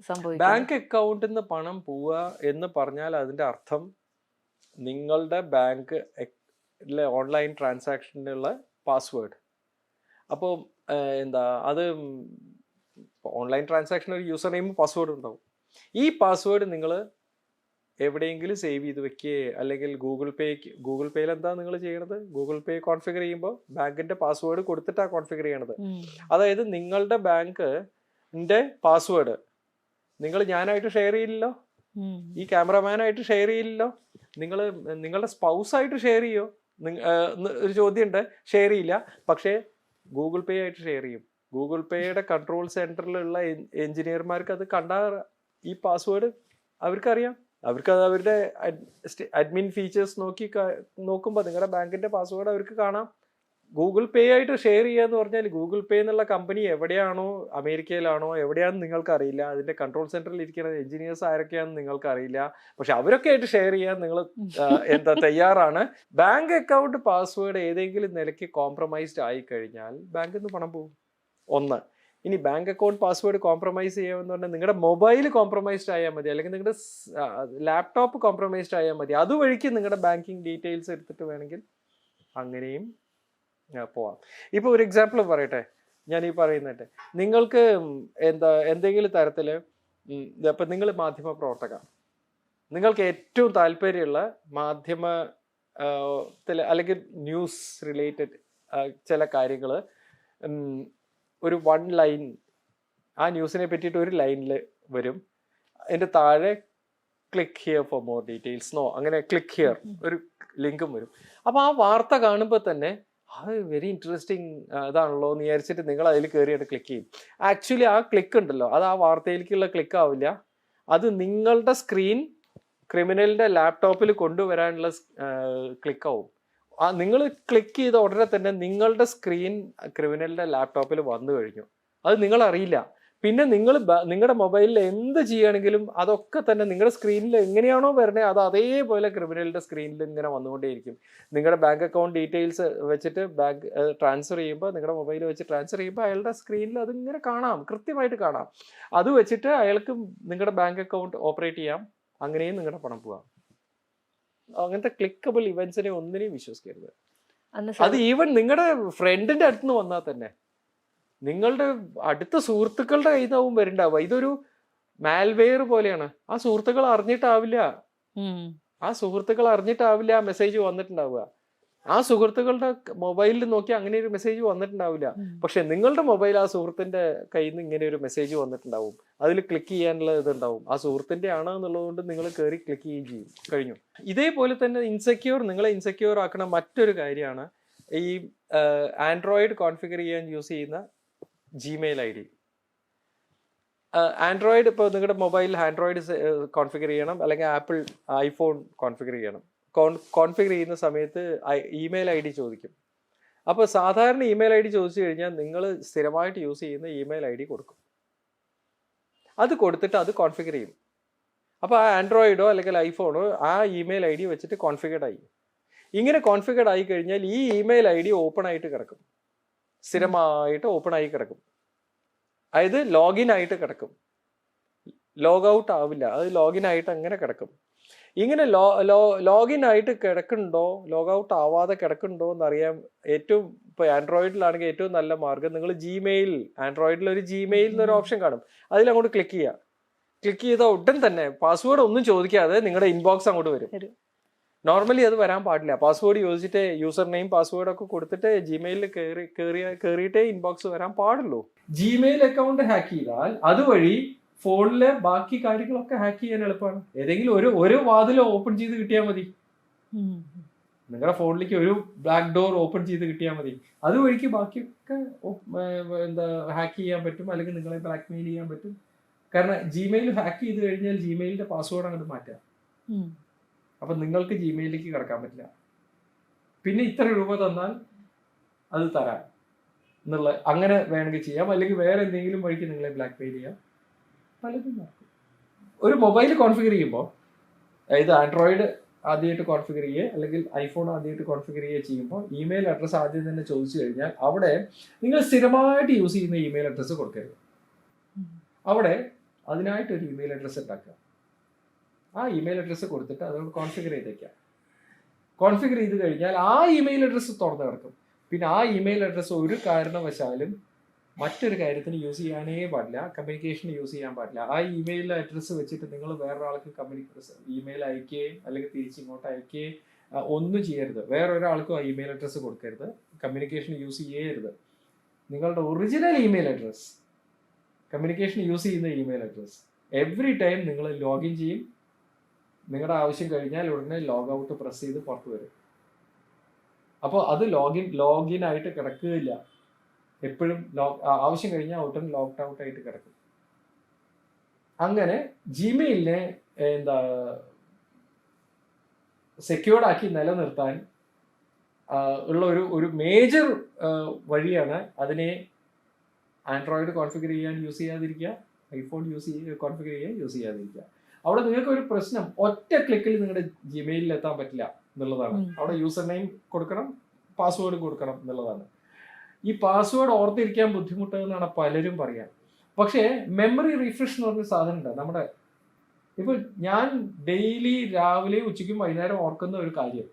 Speaker 2: സംഭവിക്കുന്നത്?
Speaker 1: ബാങ്ക് അക്കൗണ്ടിൽ നിന്ന് പണം പോവുക എന്ന് പറഞ്ഞാൽ അതിന്റെ അർത്ഥം നിങ്ങളുടെ ബാങ്ക് ഓൺലൈൻ ട്രാൻസാക്ഷനുള്ള പാസ്വേഡ്. അപ്പോൾ അത് ഓൺലൈൻ ട്രാൻസാക്ഷൻ ഒരു യൂസർ നെയിം പാസ്വേഡ് ഉണ്ടാവും. ഈ പാസ്വേഡ് നിങ്ങൾ എവിടെയെങ്കിലും സേവ് ചെയ്ത് വെക്കുകയോ അല്ലെങ്കിൽ ഗൂഗിൾ പേയിൽ എന്താ നിങ്ങൾ ചെയ്യണത്, ഗൂഗിൾ പേ കോൺഫിഗർ ചെയ്യുമ്പോൾ ബാങ്കിന്റെ പാസ്വേഡ് കൊടുത്തിട്ടാണ് കോൺഫിഗർ ചെയ്യണത്. അതായത് നിങ്ങളുടെ ബാങ്കിന്റെ പാസ്വേഡ് ഞാനായിട്ട് ഷെയർ ചെയ്യില്ലല്ലോ, ഈ ക്യാമറമാനായിട്ട് ഷെയർ ചെയ്യില്ലല്ലോ, നിങ്ങളുടെ സ്പൗസായിട്ട് ഷെയർ ചെയ്യോ? ഒരു ചോദ്യമുണ്ട്. ഷെയർ ചെയ്യില്ല, പക്ഷേ ഗൂഗിൾ പേ ആയിട്ട് ഷെയർ ചെയ്യും. ഗൂഗിൾ പേയുടെ കൺട്രോൾ സെന്ററിലുള്ള എഞ്ചിനീയർമാർക്ക് അത് ഈ പാസ്വേഡ് അവർക്കറിയാം. അവർക്കത് അവരുടെ അഡ്മിൻ ഫീച്ചേഴ്സ് നോക്കുമ്പോൾ നിങ്ങളുടെ ബാങ്കിന്റെ പാസ്വേഡ് അവർക്ക് കാണാം. ഗൂഗിൾ പേ ആയിട്ട് ഷെയർ ചെയ്യുക എന്ന് പറഞ്ഞാൽ ഗൂഗിൾ പേ എന്നുള്ള കമ്പനി എവിടെയാണോ, അമേരിക്കയിലാണോ എവിടെയാണെന്ന് നിങ്ങൾക്ക് അറിയില്ല. അതിന്റെ കൺട്രോൾ സെന്ററിൽ ഇരിക്കുന്ന എഞ്ചിനീയേഴ്സ് ആരൊക്കെയാണെന്ന് നിങ്ങൾക്ക് അറിയില്ല. പക്ഷെ അവരൊക്കെ ആയിട്ട് ഷെയർ ചെയ്യാൻ നിങ്ങൾ തയ്യാറാണ്. ബാങ്ക് അക്കൗണ്ട് പാസ്വേഡ് ഏതെങ്കിലും നിലയ്ക്ക് കോംപ്രമൈസ്ഡ് ആയി കഴിഞ്ഞാൽ ബാങ്കിൽ നിന്ന് പണം പോകും. ഒന്ന്. ഇനി ബാങ്ക് അക്കൗണ്ട് പാസ്വേഡ് കോംപ്രമൈസ് ചെയ്യാമെന്ന് പറഞ്ഞാൽ നിങ്ങളുടെ മൊബൈൽ കോംപ്രമൈസ്ഡ് ആയാൽ മതി, അല്ലെങ്കിൽ നിങ്ങളുടെ ലാപ്ടോപ്പ് കോംപ്രമൈസ്ഡ് ആയാൽ മതി. അതുവഴിക്ക് നിങ്ങളുടെ ബാങ്കിങ് ഡീറ്റെയിൽസ് എടുത്തിട്ട് വേണമെങ്കിൽ അങ്ങനെയും പോവാം. ഇപ്പോൾ ഒരു എക്സാമ്പിൾ പറയട്ടെ, ഞാൻ ഈ പറയുന്നുണ്ട്. നിങ്ങൾക്ക് എന്തെങ്കിലും തരത്തിൽ ഇപ്പം നിങ്ങൾ മാധ്യമ പ്രവർത്തക, നിങ്ങൾക്ക് ഏറ്റവും താല്പര്യമുള്ള മാധ്യമത്തിൽ അല്ലെങ്കിൽ ന്യൂസ് റിലേറ്റഡ് ചില കാര്യങ്ങൾ ഒരു 1 ലൈൻ, ആ ന്യൂസിനെ പറ്റിയിട്ട് ഒരു ലൈനിൽ വരും. അതിൻ്റെ താഴെ click here for more details അങ്ങനെ ക്ലിക്ക് ഹിയർ ഒരു ലിങ്കും വരും. അപ്പോൾ ആ വാർത്ത കാണുമ്പോൾ തന്നെ അത് വെരി ഇൻട്രസ്റ്റിംഗ് ഇതാണല്ലോ എന്ന് വിചാരിച്ചിട്ട് നിങ്ങൾ അതിൽ കയറിയിട്ട് ക്ലിക്ക് ചെയ്യും. ആക്ച്വലി ആ ക്ലിക്ക് ഉണ്ടല്ലോ, അത് ആ വാർത്തയിലേക്കുള്ള ക്ലിക്ക് ആവില്ല. അത് നിങ്ങളുടെ സ്ക്രീൻ ക്രിമിനലിൻ്റെ ലാപ്ടോപ്പിൽ കൊണ്ടുവരാനുള്ള ക്ലിക്കാവും. നിങ്ങൾ ക്ലിക്ക് ചെയ്ത ഉടനെ തന്നെ നിങ്ങളുടെ സ്ക്രീൻ ക്രിമിനലിൻ്റെ ലാപ്ടോപ്പിൽ വന്നു കഴിഞ്ഞു. അത് നിങ്ങൾ അറിയില്ല. പിന്നെ നിങ്ങളുടെ മൊബൈലിൽ എന്ത് ചെയ്യുകയാണെങ്കിലും അതൊക്കെ തന്നെ നിങ്ങളുടെ സ്ക്രീനിൽ എങ്ങനെയാണോ വരണേ അത് അതേപോലെ ക്രിമിനലിൻ്റെ സ്ക്രീനിൽ ഇങ്ങനെ വന്നുകൊണ്ടേയിരിക്കും. നിങ്ങളുടെ ബാങ്ക് അക്കൗണ്ട് ഡീറ്റെയിൽസ് വെച്ചിട്ട് ബാങ്ക് ട്രാൻസ്ഫർ ചെയ്യുമ്പോൾ, നിങ്ങളുടെ മൊബൈൽ വെച്ച് ട്രാൻസ്ഫർ ചെയ്യുമ്പോൾ അയാളുടെ സ്ക്രീനിൽ അതിങ്ങനെ കാണാം, കൃത്യമായിട്ട് കാണാം. അത് വെച്ചിട്ട് അയാൾക്ക് നിങ്ങളുടെ ബാങ്ക് അക്കൗണ്ട് ഓപ്പറേറ്റ് ചെയ്യാം. അങ്ങനെയും നിങ്ങളുടെ പണം പോവാം. അങ്ങനത്തെ ക്ലിക്കബിൾ ഇവന്റ്സിനെ ഒന്നിനെയും വിശ്വസിക്കരുത്. അത് ഈവൻ നിങ്ങളുടെ ഫ്രണ്ടിന്റെ അടുത്ത് നിന്ന് വന്നാൽ തന്നെ, നിങ്ങളുടെ അടുത്ത സുഹൃത്തുക്കളുടെ കയ്യിൽ നിന്നാവും വരുന്നുണ്ടാവുക. ഇതൊരു മാൽവെയർ പോലെയാണ്. ആ സുഹൃത്തുക്കൾ അറിഞ്ഞിട്ടാവില്ല മെസ്സേജ് വന്നിട്ടുണ്ടാവുക. ആ സുഹൃത്തുക്കളുടെ മൊബൈലിൽ നോക്കി അങ്ങനെ ഒരു മെസ്സേജ് വന്നിട്ടുണ്ടാവില്ല. പക്ഷെ നിങ്ങളുടെ മൊബൈൽ ആ സുഹൃത്തിന്റെ കയ്യിൽ നിന്ന് ഇങ്ങനെ ഒരു മെസ്സേജ് വന്നിട്ടുണ്ടാവും. അതിൽ ക്ലിക്ക് ചെയ്യാനുള്ള ഇതുണ്ടാവും. ആ സുഹൃത്തിന്റെ ആണ് എന്നുള്ളതുകൊണ്ട് നിങ്ങൾ കയറി ക്ലിക്ക് ചെയ്യുകയും ചെയ്യും. കഴിഞ്ഞു. ഇതേപോലെ തന്നെ നിങ്ങളെ ഇൻസെക്യൂർ ആക്കണ മറ്റൊരു കാര്യമാണ് ഈ ആൻഡ്രോയിഡ് കോൺഫിഗർ ചെയ്യാൻ യൂസ് ചെയ്യുന്ന ജിമെയിൽ ID. ആൻഡ്രോയിഡ് ഇപ്പോൾ നിങ്ങളുടെ മൊബൈലിൽ ആൻഡ്രോയിഡ് കോൺഫിഗർ ചെയ്യണം, അല്ലെങ്കിൽ ആപ്പിൾ ഐഫോൺ കോൺഫിഗർ ചെയ്യണം. കോൺഫിഗർ ചെയ്യുന്ന സമയത്ത് ഇമെയിൽ ID ചോദിക്കും. അപ്പോൾ സാധാരണ ഇമെയിൽ ഐ ഡി ചോദിച്ചു കഴിഞ്ഞാൽ നിങ്ങൾ സ്ഥിരമായിട്ട് യൂസ് ചെയ്യുന്ന ഇമെയിൽ ഐ ഡി കൊടുക്കും. അത് കൊടുത്തിട്ട് അത് കോൺഫിഗർ ചെയ്യും. അപ്പോൾ ആ ആൻഡ്രോയിഡോ അല്ലെങ്കിൽ ഐഫോണോ ആ ഇമെയിൽ ഐ ഡി വെച്ചിട്ട് കോൺഫിഗർഡ് ആയി. ഇങ്ങനെ കോൺഫിഗർഡ് ആയി കഴിഞ്ഞാൽ ഈ ഇമെയിൽ ഐ ഡി ഓപ്പൺ ആയിട്ട് കിടക്കും, സ്ഥിരമായിട്ട് ഓപ്പൺ ആയി കിടക്കും. അതായത് ലോഗിൻ ആയിട്ട് കിടക്കും, ലോഗ് ഔട്ട് ആവില്ല, അത് ലോഗിൻ ആയിട്ട് അങ്ങനെ കിടക്കും. ഇങ്ങനെ ലോഗിൻ ആയിട്ട് കിടക്കുന്നുണ്ടോ, ലോഗ് ഔട്ട് ആവാതെ കിടക്കുന്നുണ്ടോ എന്നറിയാൻ ഏറ്റവും ഇപ്പോൾ ആൻഡ്രോയിഡിലാണെങ്കിൽ ഏറ്റവും നല്ല മാർഗ്ഗം, നിങ്ങൾ ജിമെയിൽ, ആൻഡ്രോയിഡിൽ ഒരു ജിമെയിൽ എന്നൊരു ഓപ്ഷൻ കാണും, അതിലങ്ങോട്ട് ക്ലിക്ക് ചെയ്യുക. ക്ലിക്ക് ചെയ്ത ഉടൻ തന്നെ പാസ്വേഡ് ഒന്നും ചോദിക്കാതെ നിങ്ങളുടെ ഇൻബോക്സ് അങ്ങോട്ട് വരും. നോർമലി അത് വരാൻ പാടില്ല. പാസ്വേഡ് ചോദിച്ചിട്ട് യൂസർ നെയിം പാസ്വേഡ് ഒക്കെ കൊടുത്തിട്ട് ജിമെയിലിൽ കയറിയിട്ടേ ഇൻബോക്സ് വരാൻ പാടുള്ളൂ. ജിമെയിൽ അക്കൗണ്ട് ഹാക്ക് ചെയ്താൽ അതുവഴി ഫോണിലെ ബാക്കി കാര്യങ്ങളൊക്കെ ഹാക്ക് ചെയ്യാൻ എളുപ്പമാണ്. ഏതെങ്കിലും ഒരു വാതിൽ ഓപ്പൺ ചെയ്ത് കിട്ടിയാൽ മതി, നിങ്ങളുടെ ഫോണിലേക്ക് ഒരു ബ്ലാക്ക് ഡോർ ഓപ്പൺ ചെയ്ത് കിട്ടിയാൽ മതി, അതുവഴിക്ക് ബാക്കിയൊക്കെ ഹാക്ക് ചെയ്യാൻ പറ്റും, അല്ലെങ്കിൽ നിങ്ങളെ ബ്ലാക്ക് മെയിൽ ചെയ്യാൻ പറ്റും. കാരണം ജിമെയിൽ ഹാക്ക് ചെയ്ത് കഴിഞ്ഞാൽ ജിമെയിലിന്റെ പാസ്വേഡ് അങ്ങോട്ട് മാറ്റാം. അപ്പൊ നിങ്ങൾക്ക് ജിമെയിലേക്ക് കിടക്കാൻ പറ്റില്ല. പിന്നെ ഇത്ര രൂപ തന്നാൽ അത് തരാം എന്നുള്ള അങ്ങനെ വേണമെങ്കിൽ ചെയ്യാം, അല്ലെങ്കിൽ വേറെ എന്തെങ്കിലും വഴിക്ക് നിങ്ങളെ ബ്ലാക്ക് മെയിൽ ചെയ്യാം. പലതും ഒരു മൊബൈൽ കോൺഫിഗർ ചെയ്യുമ്പോൾ, അതായത് ആൻഡ്രോയിഡ് ആദ്യമായിട്ട് കോൺഫിഗർ ചെയ്യുക അല്ലെങ്കിൽ ഐഫോൺ ആദ്യമായിട്ട് കോൺഫിഗർ ചെയ്യുക ചെയ്യുമ്പോൾ ഇമെയിൽ അഡ്രസ്സ് ആദ്യം തന്നെ ചോദിച്ചു കഴിഞ്ഞാൽ അവിടെ നിങ്ങൾ സ്ഥിരമായിട്ട് യൂസ് ചെയ്യുന്ന ഇമെയിൽ അഡ്രസ്സ് കൊടുക്കരുത്. അവിടെ അതിനായിട്ടൊരു ഇമെയിൽ അഡ്രസ്സ് ഉണ്ടാക്കുക. ആ ഇമെയിൽ അഡ്രസ്സ് കൊടുത്തിട്ട് അതുകൊണ്ട് കോൺഫിഗർ ചെയ്തേക്കാം. കോൺഫിഗർ ചെയ്ത് കഴിഞ്ഞാൽ ആ ഇമെയിൽ അഡ്രസ്സ് തുറന്നു കിടക്കും. പിന്നെ ആ ഇമെയിൽ അഡ്രസ്സ് ഒരു കാരണവശാലും മറ്റൊരു കാര്യത്തിന് യൂസ് ചെയ്യാനേ പാടില്ല, കമ്മ്യൂണിക്കേഷന് യൂസ് ചെയ്യാൻ പാടില്ല. ആ ഇമെയിൽ അഡ്രസ്സ് വെച്ചിട്ട് നിങ്ങൾ വേറൊരാൾക്ക് ഇമെയിൽ അയക്കുകയും അല്ലെങ്കിൽ തിരിച്ചിങ്ങോട്ട് അയക്കുകയും ഒന്നും ചെയ്യരുത്. വേറൊരാൾക്കും ആ ഇമെയിൽ അഡ്രസ്സ് കൊടുക്കരുത്, കമ്മ്യൂണിക്കേഷന് യൂസ് ചെയ്യരുത്. നിങ്ങളുടെ original email address, communication use ചെയ്യുന്ന ഇമെയിൽ അഡ്രസ്സ് എവറി ടൈം നിങ്ങൾ ലോഗിൻ ചെയ്യും. നിങ്ങളുടെ ആവശ്യം കഴിഞ്ഞാൽ ഉടനെ ലോഗ് ഔട്ട് പ്രസ് ചെയ്ത് പുറത്ത് വരും. അപ്പോൾ അത് ലോഗിൻ ആയിട്ട് കിടക്കുകയില്ല. എപ്പോഴും ആവശ്യം കഴിഞ്ഞാൽ ഉടനെ ലോഗ് ഔട്ട് ആയിട്ട് കിടക്കും. അങ്ങനെ ജിമെയിലിനെ സെക്യൂർഡ് ആക്കി നിലനിർത്താൻ ഉള്ള ഒരു മേജർ വഴിയാണ് അതിനെ ആൻഡ്രോയിഡ് കോൺഫിഗർ ചെയ്യാൻ യൂസ് ചെയ്യാതിരിക്കുക, ഐഫോൺ കോൺഫിഗർ ചെയ്യാൻ യൂസ് ചെയ്യാതിരിക്കുക. അവിടെ നിങ്ങൾക്ക് ഒരു പ്രശ്നം, ഒറ്റ ക്ലിക്കിൽ നിങ്ങളുടെ ജിമെയിലിൽ എത്താൻ പറ്റില്ല എന്നുള്ളതാണ്. അവിടെ യൂസർ നെയിം കൊടുക്കണം, പാസ്വേഡ് കൊടുക്കണം എന്നുള്ളതാണ്. ഈ പാസ്വേഡ് ഓർത്തിരിക്കാൻ ബുദ്ധിമുട്ടെന്നാണ് പലരും പറയാം. പക്ഷേ മെമ്മറി റീഫ്രഷ് എന്ന് പറഞ്ഞ സാധനം ഉണ്ട് നമ്മുടെ. ഇപ്പൊ ഞാൻ ഡെയിലി രാവിലെ ഉച്ചയ്ക്കും വൈകുന്നേരം ഓർക്കുന്ന ഒരു കാര്യം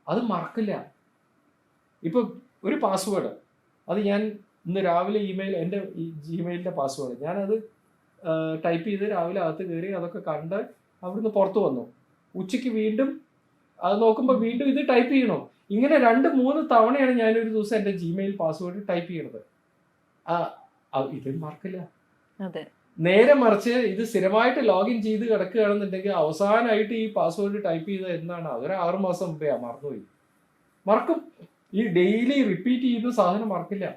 Speaker 1: അത് മറക്കില്ല. ഇപ്പൊ ഒരു പാസ്വേഡ് അത് ഞാൻ ഇന്ന് രാവിലെ എൻ്റെ ഈ ജിമെയിലിൻ്റെ പാസ്വേഡ് ഞാനത് ടൈപ്പ് ചെയ്ത് രാവിലെ അകത്ത് കയറി അതൊക്കെ കണ്ട് അവിടുന്ന് പുറത്ത് വന്നു. ഉച്ചയ്ക്ക് വീണ്ടും അത് നോക്കുമ്പോൾ വീണ്ടും ഇത് ടൈപ്പ് ചെയ്യണോ, ഇങ്ങനെ 2-3 തവണയാണ് ഞാനൊരു ദിവസം എൻ്റെ ജിമെയിൽ പാസ്വേഡ് ടൈപ്പ് ചെയ്യണത്. ഇത് മറക്കില്ല. നേരെ മറിച്ച് ഇത് സ്ഥിരമായിട്ട് ലോഗിൻ ചെയ്ത് കിടക്കുകയാണെന്നുണ്ടെങ്കിൽ അവസാനമായിട്ട് ഈ പാസ്വേഡ് ടൈപ്പ് ചെയ്തത് എന്നാണ്, അതൊരു 6 മാസം മുമ്പേ മറന്നുപോയി. മറക്കും. ഈ ഡെയിലി റിപ്പീറ്റ് ചെയ്യുന്ന സാധനം മറക്കില്ല.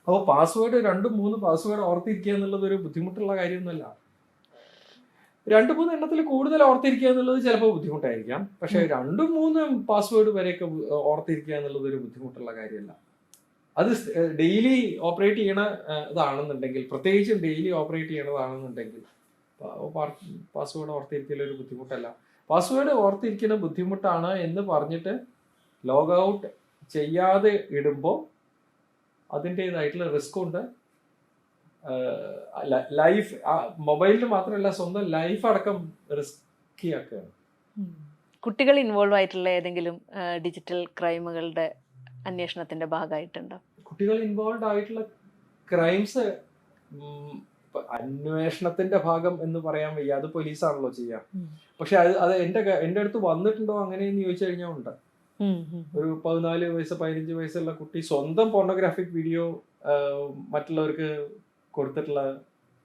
Speaker 1: അപ്പോൾ പാസ്വേഡ് 2-3 പാസ്വേഡ് ഓർത്തിരിക്കുക എന്നുള്ളത് ഒരു ബുദ്ധിമുട്ടുള്ള കാര്യമൊന്നുമല്ല. 2-3 എണ്ണത്തിൽ കൂടുതൽ ഓർത്തിരിക്കുക എന്നുള്ളത് ചിലപ്പോൾ ബുദ്ധിമുട്ടായിരിക്കാം. പക്ഷെ 2-3 പാസ്വേഡ് വരെയൊക്കെ ഓർത്തിരിക്കുക എന്നുള്ളത് ഒരു ബുദ്ധിമുട്ടുള്ള കാര്യമല്ല. അത് ഡെയിലി ഓപ്പറേറ്റ് ചെയ്യണ ഇതാണെന്നുണ്ടെങ്കിൽ, പ്രത്യേകിച്ചും ഡെയിലി ഓപ്പറേറ്റ് ചെയ്യണതാണെന്നുണ്ടെങ്കിൽ പാസ്വേഡ് ഓർത്തിരിക്കൽ ഒരു ബുദ്ധിമുട്ടല്ല. പാസ്വേഡ് ഓർത്തിരിക്കുന്ന ബുദ്ധിമുട്ടാണ് എന്ന് പറഞ്ഞിട്ട് ലോഗ് ഔട്ട് ചെയ്യാതെ ഇടുമ്പോൾ അതിൻ്റെതായിട്ടുള്ള റിസ്ക് ഉണ്ട്. ലൈഫ് മൊബൈലിന് മാത്രമല്ല സ്വന്തം ലൈഫ് അടക്കം റിസ്കി ആക്കുകയാണ്.
Speaker 2: കുട്ടികൾ ഇൻവോൾവ് ആയിട്ടുള്ള ഏതെങ്കിലും ഡിജിറ്റൽ ക്രൈമുകളുടെ അന്വേഷണത്തിന്റെ ഭാഗമായിട്ടുണ്ടോ? കുട്ടികൾ
Speaker 1: ഇൻവോൾവ് ആയിട്ടുള്ള ക്രൈംസ് അന്വേഷണത്തിന്റെ ഭാഗം എന്ന് പറയാൻ വയ്യ, അത് പോലീസാണല്ലോ ചെയ്യാം. പക്ഷെ അത് എൻ്റെ അടുത്ത് വന്നിട്ടുണ്ടോ അങ്ങനെയെന്ന് ചോദിച്ചു കഴിഞ്ഞാൽ ഉണ്ട്. ഒരു 14 വയസ്സ് 15 വയസ്സുള്ള കുട്ടി സ്വന്തം പോർണോഗ്രാഫിക് വീഡിയോ മറ്റുള്ളവർക്ക് കൊടുത്തിട്ടുള്ള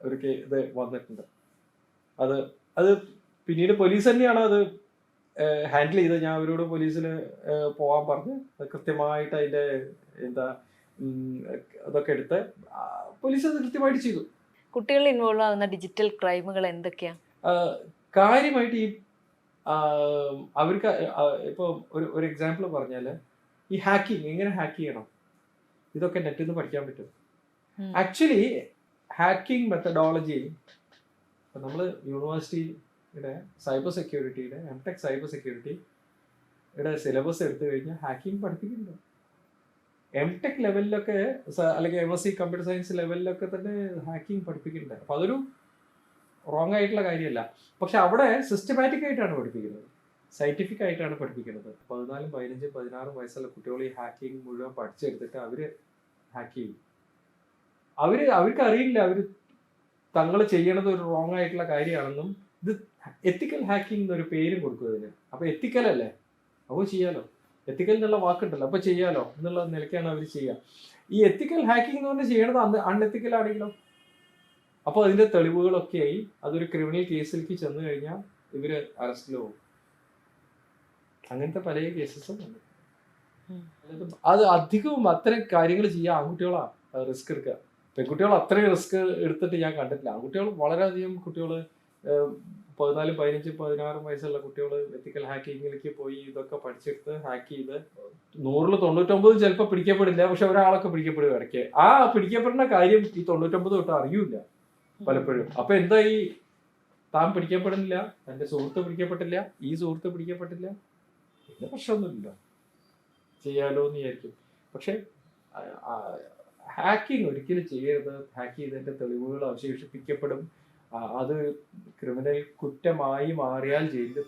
Speaker 1: ഒരു ഇത് വന്നിട്ടുണ്ട്. അത് പിന്നീട് പോലീസ് തന്നെയാണ് അത് ഹാൻഡിൽ ചെയ്തത്. ഞാൻ അവരോട് പോലീസിൽ പോകാൻ പറഞ്ഞ് കൃത്യമായിട്ട് അതിൻ്റെ അതൊക്കെ എടുത്ത് പോലീസ് അത് കൃത്യമായിട്ട് ചെയ്തു.
Speaker 2: കുട്ടികൾ ഇൻവോൾവ് ആവുന്ന ഡിജിറ്റൽ ക്രൈമുകൾ എന്തൊക്കെയാ?
Speaker 1: കാര്യമായിട്ട് ഈ അവർക്ക് ഇപ്പോൾ ഒരു എക്സാമ്പിൾ പറഞ്ഞാൽ, ഈ ഹാക്കിങ് എങ്ങനെ ഹാക്ക് ചെയ്യണം ഇതൊക്കെ നെറ്റിൽ നിന്ന് പഠിക്കാൻ പറ്റും.
Speaker 2: ഉം.
Speaker 1: ആക്ച്വലി ഹാക്കിംഗ് മെത്തഡോളജി നമ്മൾ യൂണിവേഴ്സിറ്റിയുടെ സൈബർ സെക്യൂരിറ്റിയുടെ എംടെക് സൈബർ സെക്യൂരിറ്റിയുടെ സിലബസ് എടുത്തു കഴിഞ്ഞാൽ ഹാക്കിംഗ് പഠിപ്പിക്കുന്നുണ്ട്. എംടെക് ലെവലിലൊക്കെ അല്ലെങ്കിൽ MSc കമ്പ്യൂട്ടർ സയൻസ് ലെവലിലൊക്കെ തന്നെ ഹാക്കിംഗ് പഠിപ്പിക്കുന്നുണ്ട്. അപ്പോൾ അതൊരു റോങ് ആയിട്ടുള്ള കാര്യമല്ല. പക്ഷെ അവിടെ സിസ്റ്റമാറ്റിക് ആയിട്ടാണ് പഠിപ്പിക്കുന്നത്, സയന്റിഫിക് ആയിട്ടാണ് പഠിപ്പിക്കുന്നത്. 14, 15, 16 വയസ്സുള്ള കുട്ടികൾ ഈ ഹാക്കിംഗ് മുഴുവൻ പഠിച്ചെടുത്തിട്ട് അവര് ഹാക്ക് ചെയ്യും. അവർക്ക് അറിയില്ല അവർ തങ്ങൾ ചെയ്യണത് ഒരു റോങ് ആയിട്ടുള്ള കാര്യമാണെന്നും. ഇത് എത്തിക്കൽ ഹാക്കിംഗ് എന്നൊരു പേരും കൊടുക്കും ഇതിന്. അപ്പൊ എത്തിക്കൽ അല്ലേ, അപ്പോൾ ചെയ്യാലോ, എത്തിക്കൽ എന്നുള്ള വാക്കുണ്ടല്ലോ, അപ്പൊ ചെയ്യാലോ എന്നുള്ള നിലയ്ക്കാണ് അവർ ചെയ്യുക. ഈ എത്തിക്കൽ ഹാക്കിംഗ് എന്ന് പറഞ്ഞാൽ ചെയ്യണത് അൺഎത്തിക്കൽ ആണെങ്കിലോ, അപ്പോൾ അതിന്റെ തെളിവുകളൊക്കെയായി അതൊരു ക്രിമിനൽ കേസിലേക്ക് ചെന്ന് കഴിഞ്ഞാൽ ഇവര് അറസ്റ്റിൽ പോകും. അങ്ങനത്തെ പല കേസസും ഉണ്ട്. അത് അധികവും അത്തരം കാര്യങ്ങൾ ചെയ്യാൻ ആൺകുട്ടികളാ റിസ്ക് എടുക്കുക. പെൺകുട്ടികൾ അത്രയും റിസ്ക് എടുത്തിട്ട് ഞാൻ കണ്ടിട്ടില്ല. ആൺകുട്ടികൾ വളരെയധികം കുട്ടികൾ 14, 15, 16 വയസ്സുള്ള കുട്ടികൾ എത്തിക്കൽ ഹാക്കിങ്ങിലേക്ക് പോയി ഇതൊക്കെ പഠിച്ചെടുത്ത് ഹാക്ക് ചെയ്ത് 100-ൽ 99 ചിലപ്പോൾ പിടിക്കപ്പെടില്ല, പക്ഷെ ഒരാളൊക്കെ പിടിക്കപ്പെടുക ഇടയ്ക്ക്. ആ പിടിക്കപ്പെടുന്ന കാര്യം ഈ 99 തൊട്ട് അറിയൂല പലപ്പോഴും. അപ്പൊ എന്തായി, താൻ പിടിക്കപ്പെടുന്നില്ല, തന്റെ സുഹൃത്ത് പിടിക്കപ്പെട്ടില്ല, ഈ സുഹൃത്ത് പിടിക്കപ്പെട്ടില്ല, പിന്നെ പ്രശ്നമൊന്നുമില്ല, ചെയ്യാലോ എന്ന് വിചാരിക്കും. പക്ഷെ ഹാക്കിംഗ് ഒരിക്കലും ചെയ്യരുത്. ഹാക്ക് ചെയ്തതിന്റെ തെളിവുകൾ അവശേഷിപ്പിക്കപ്പെടും. അത് ക്രിമിനൽ കുറ്റമായി മാറിയാൽ ജയിലിൽ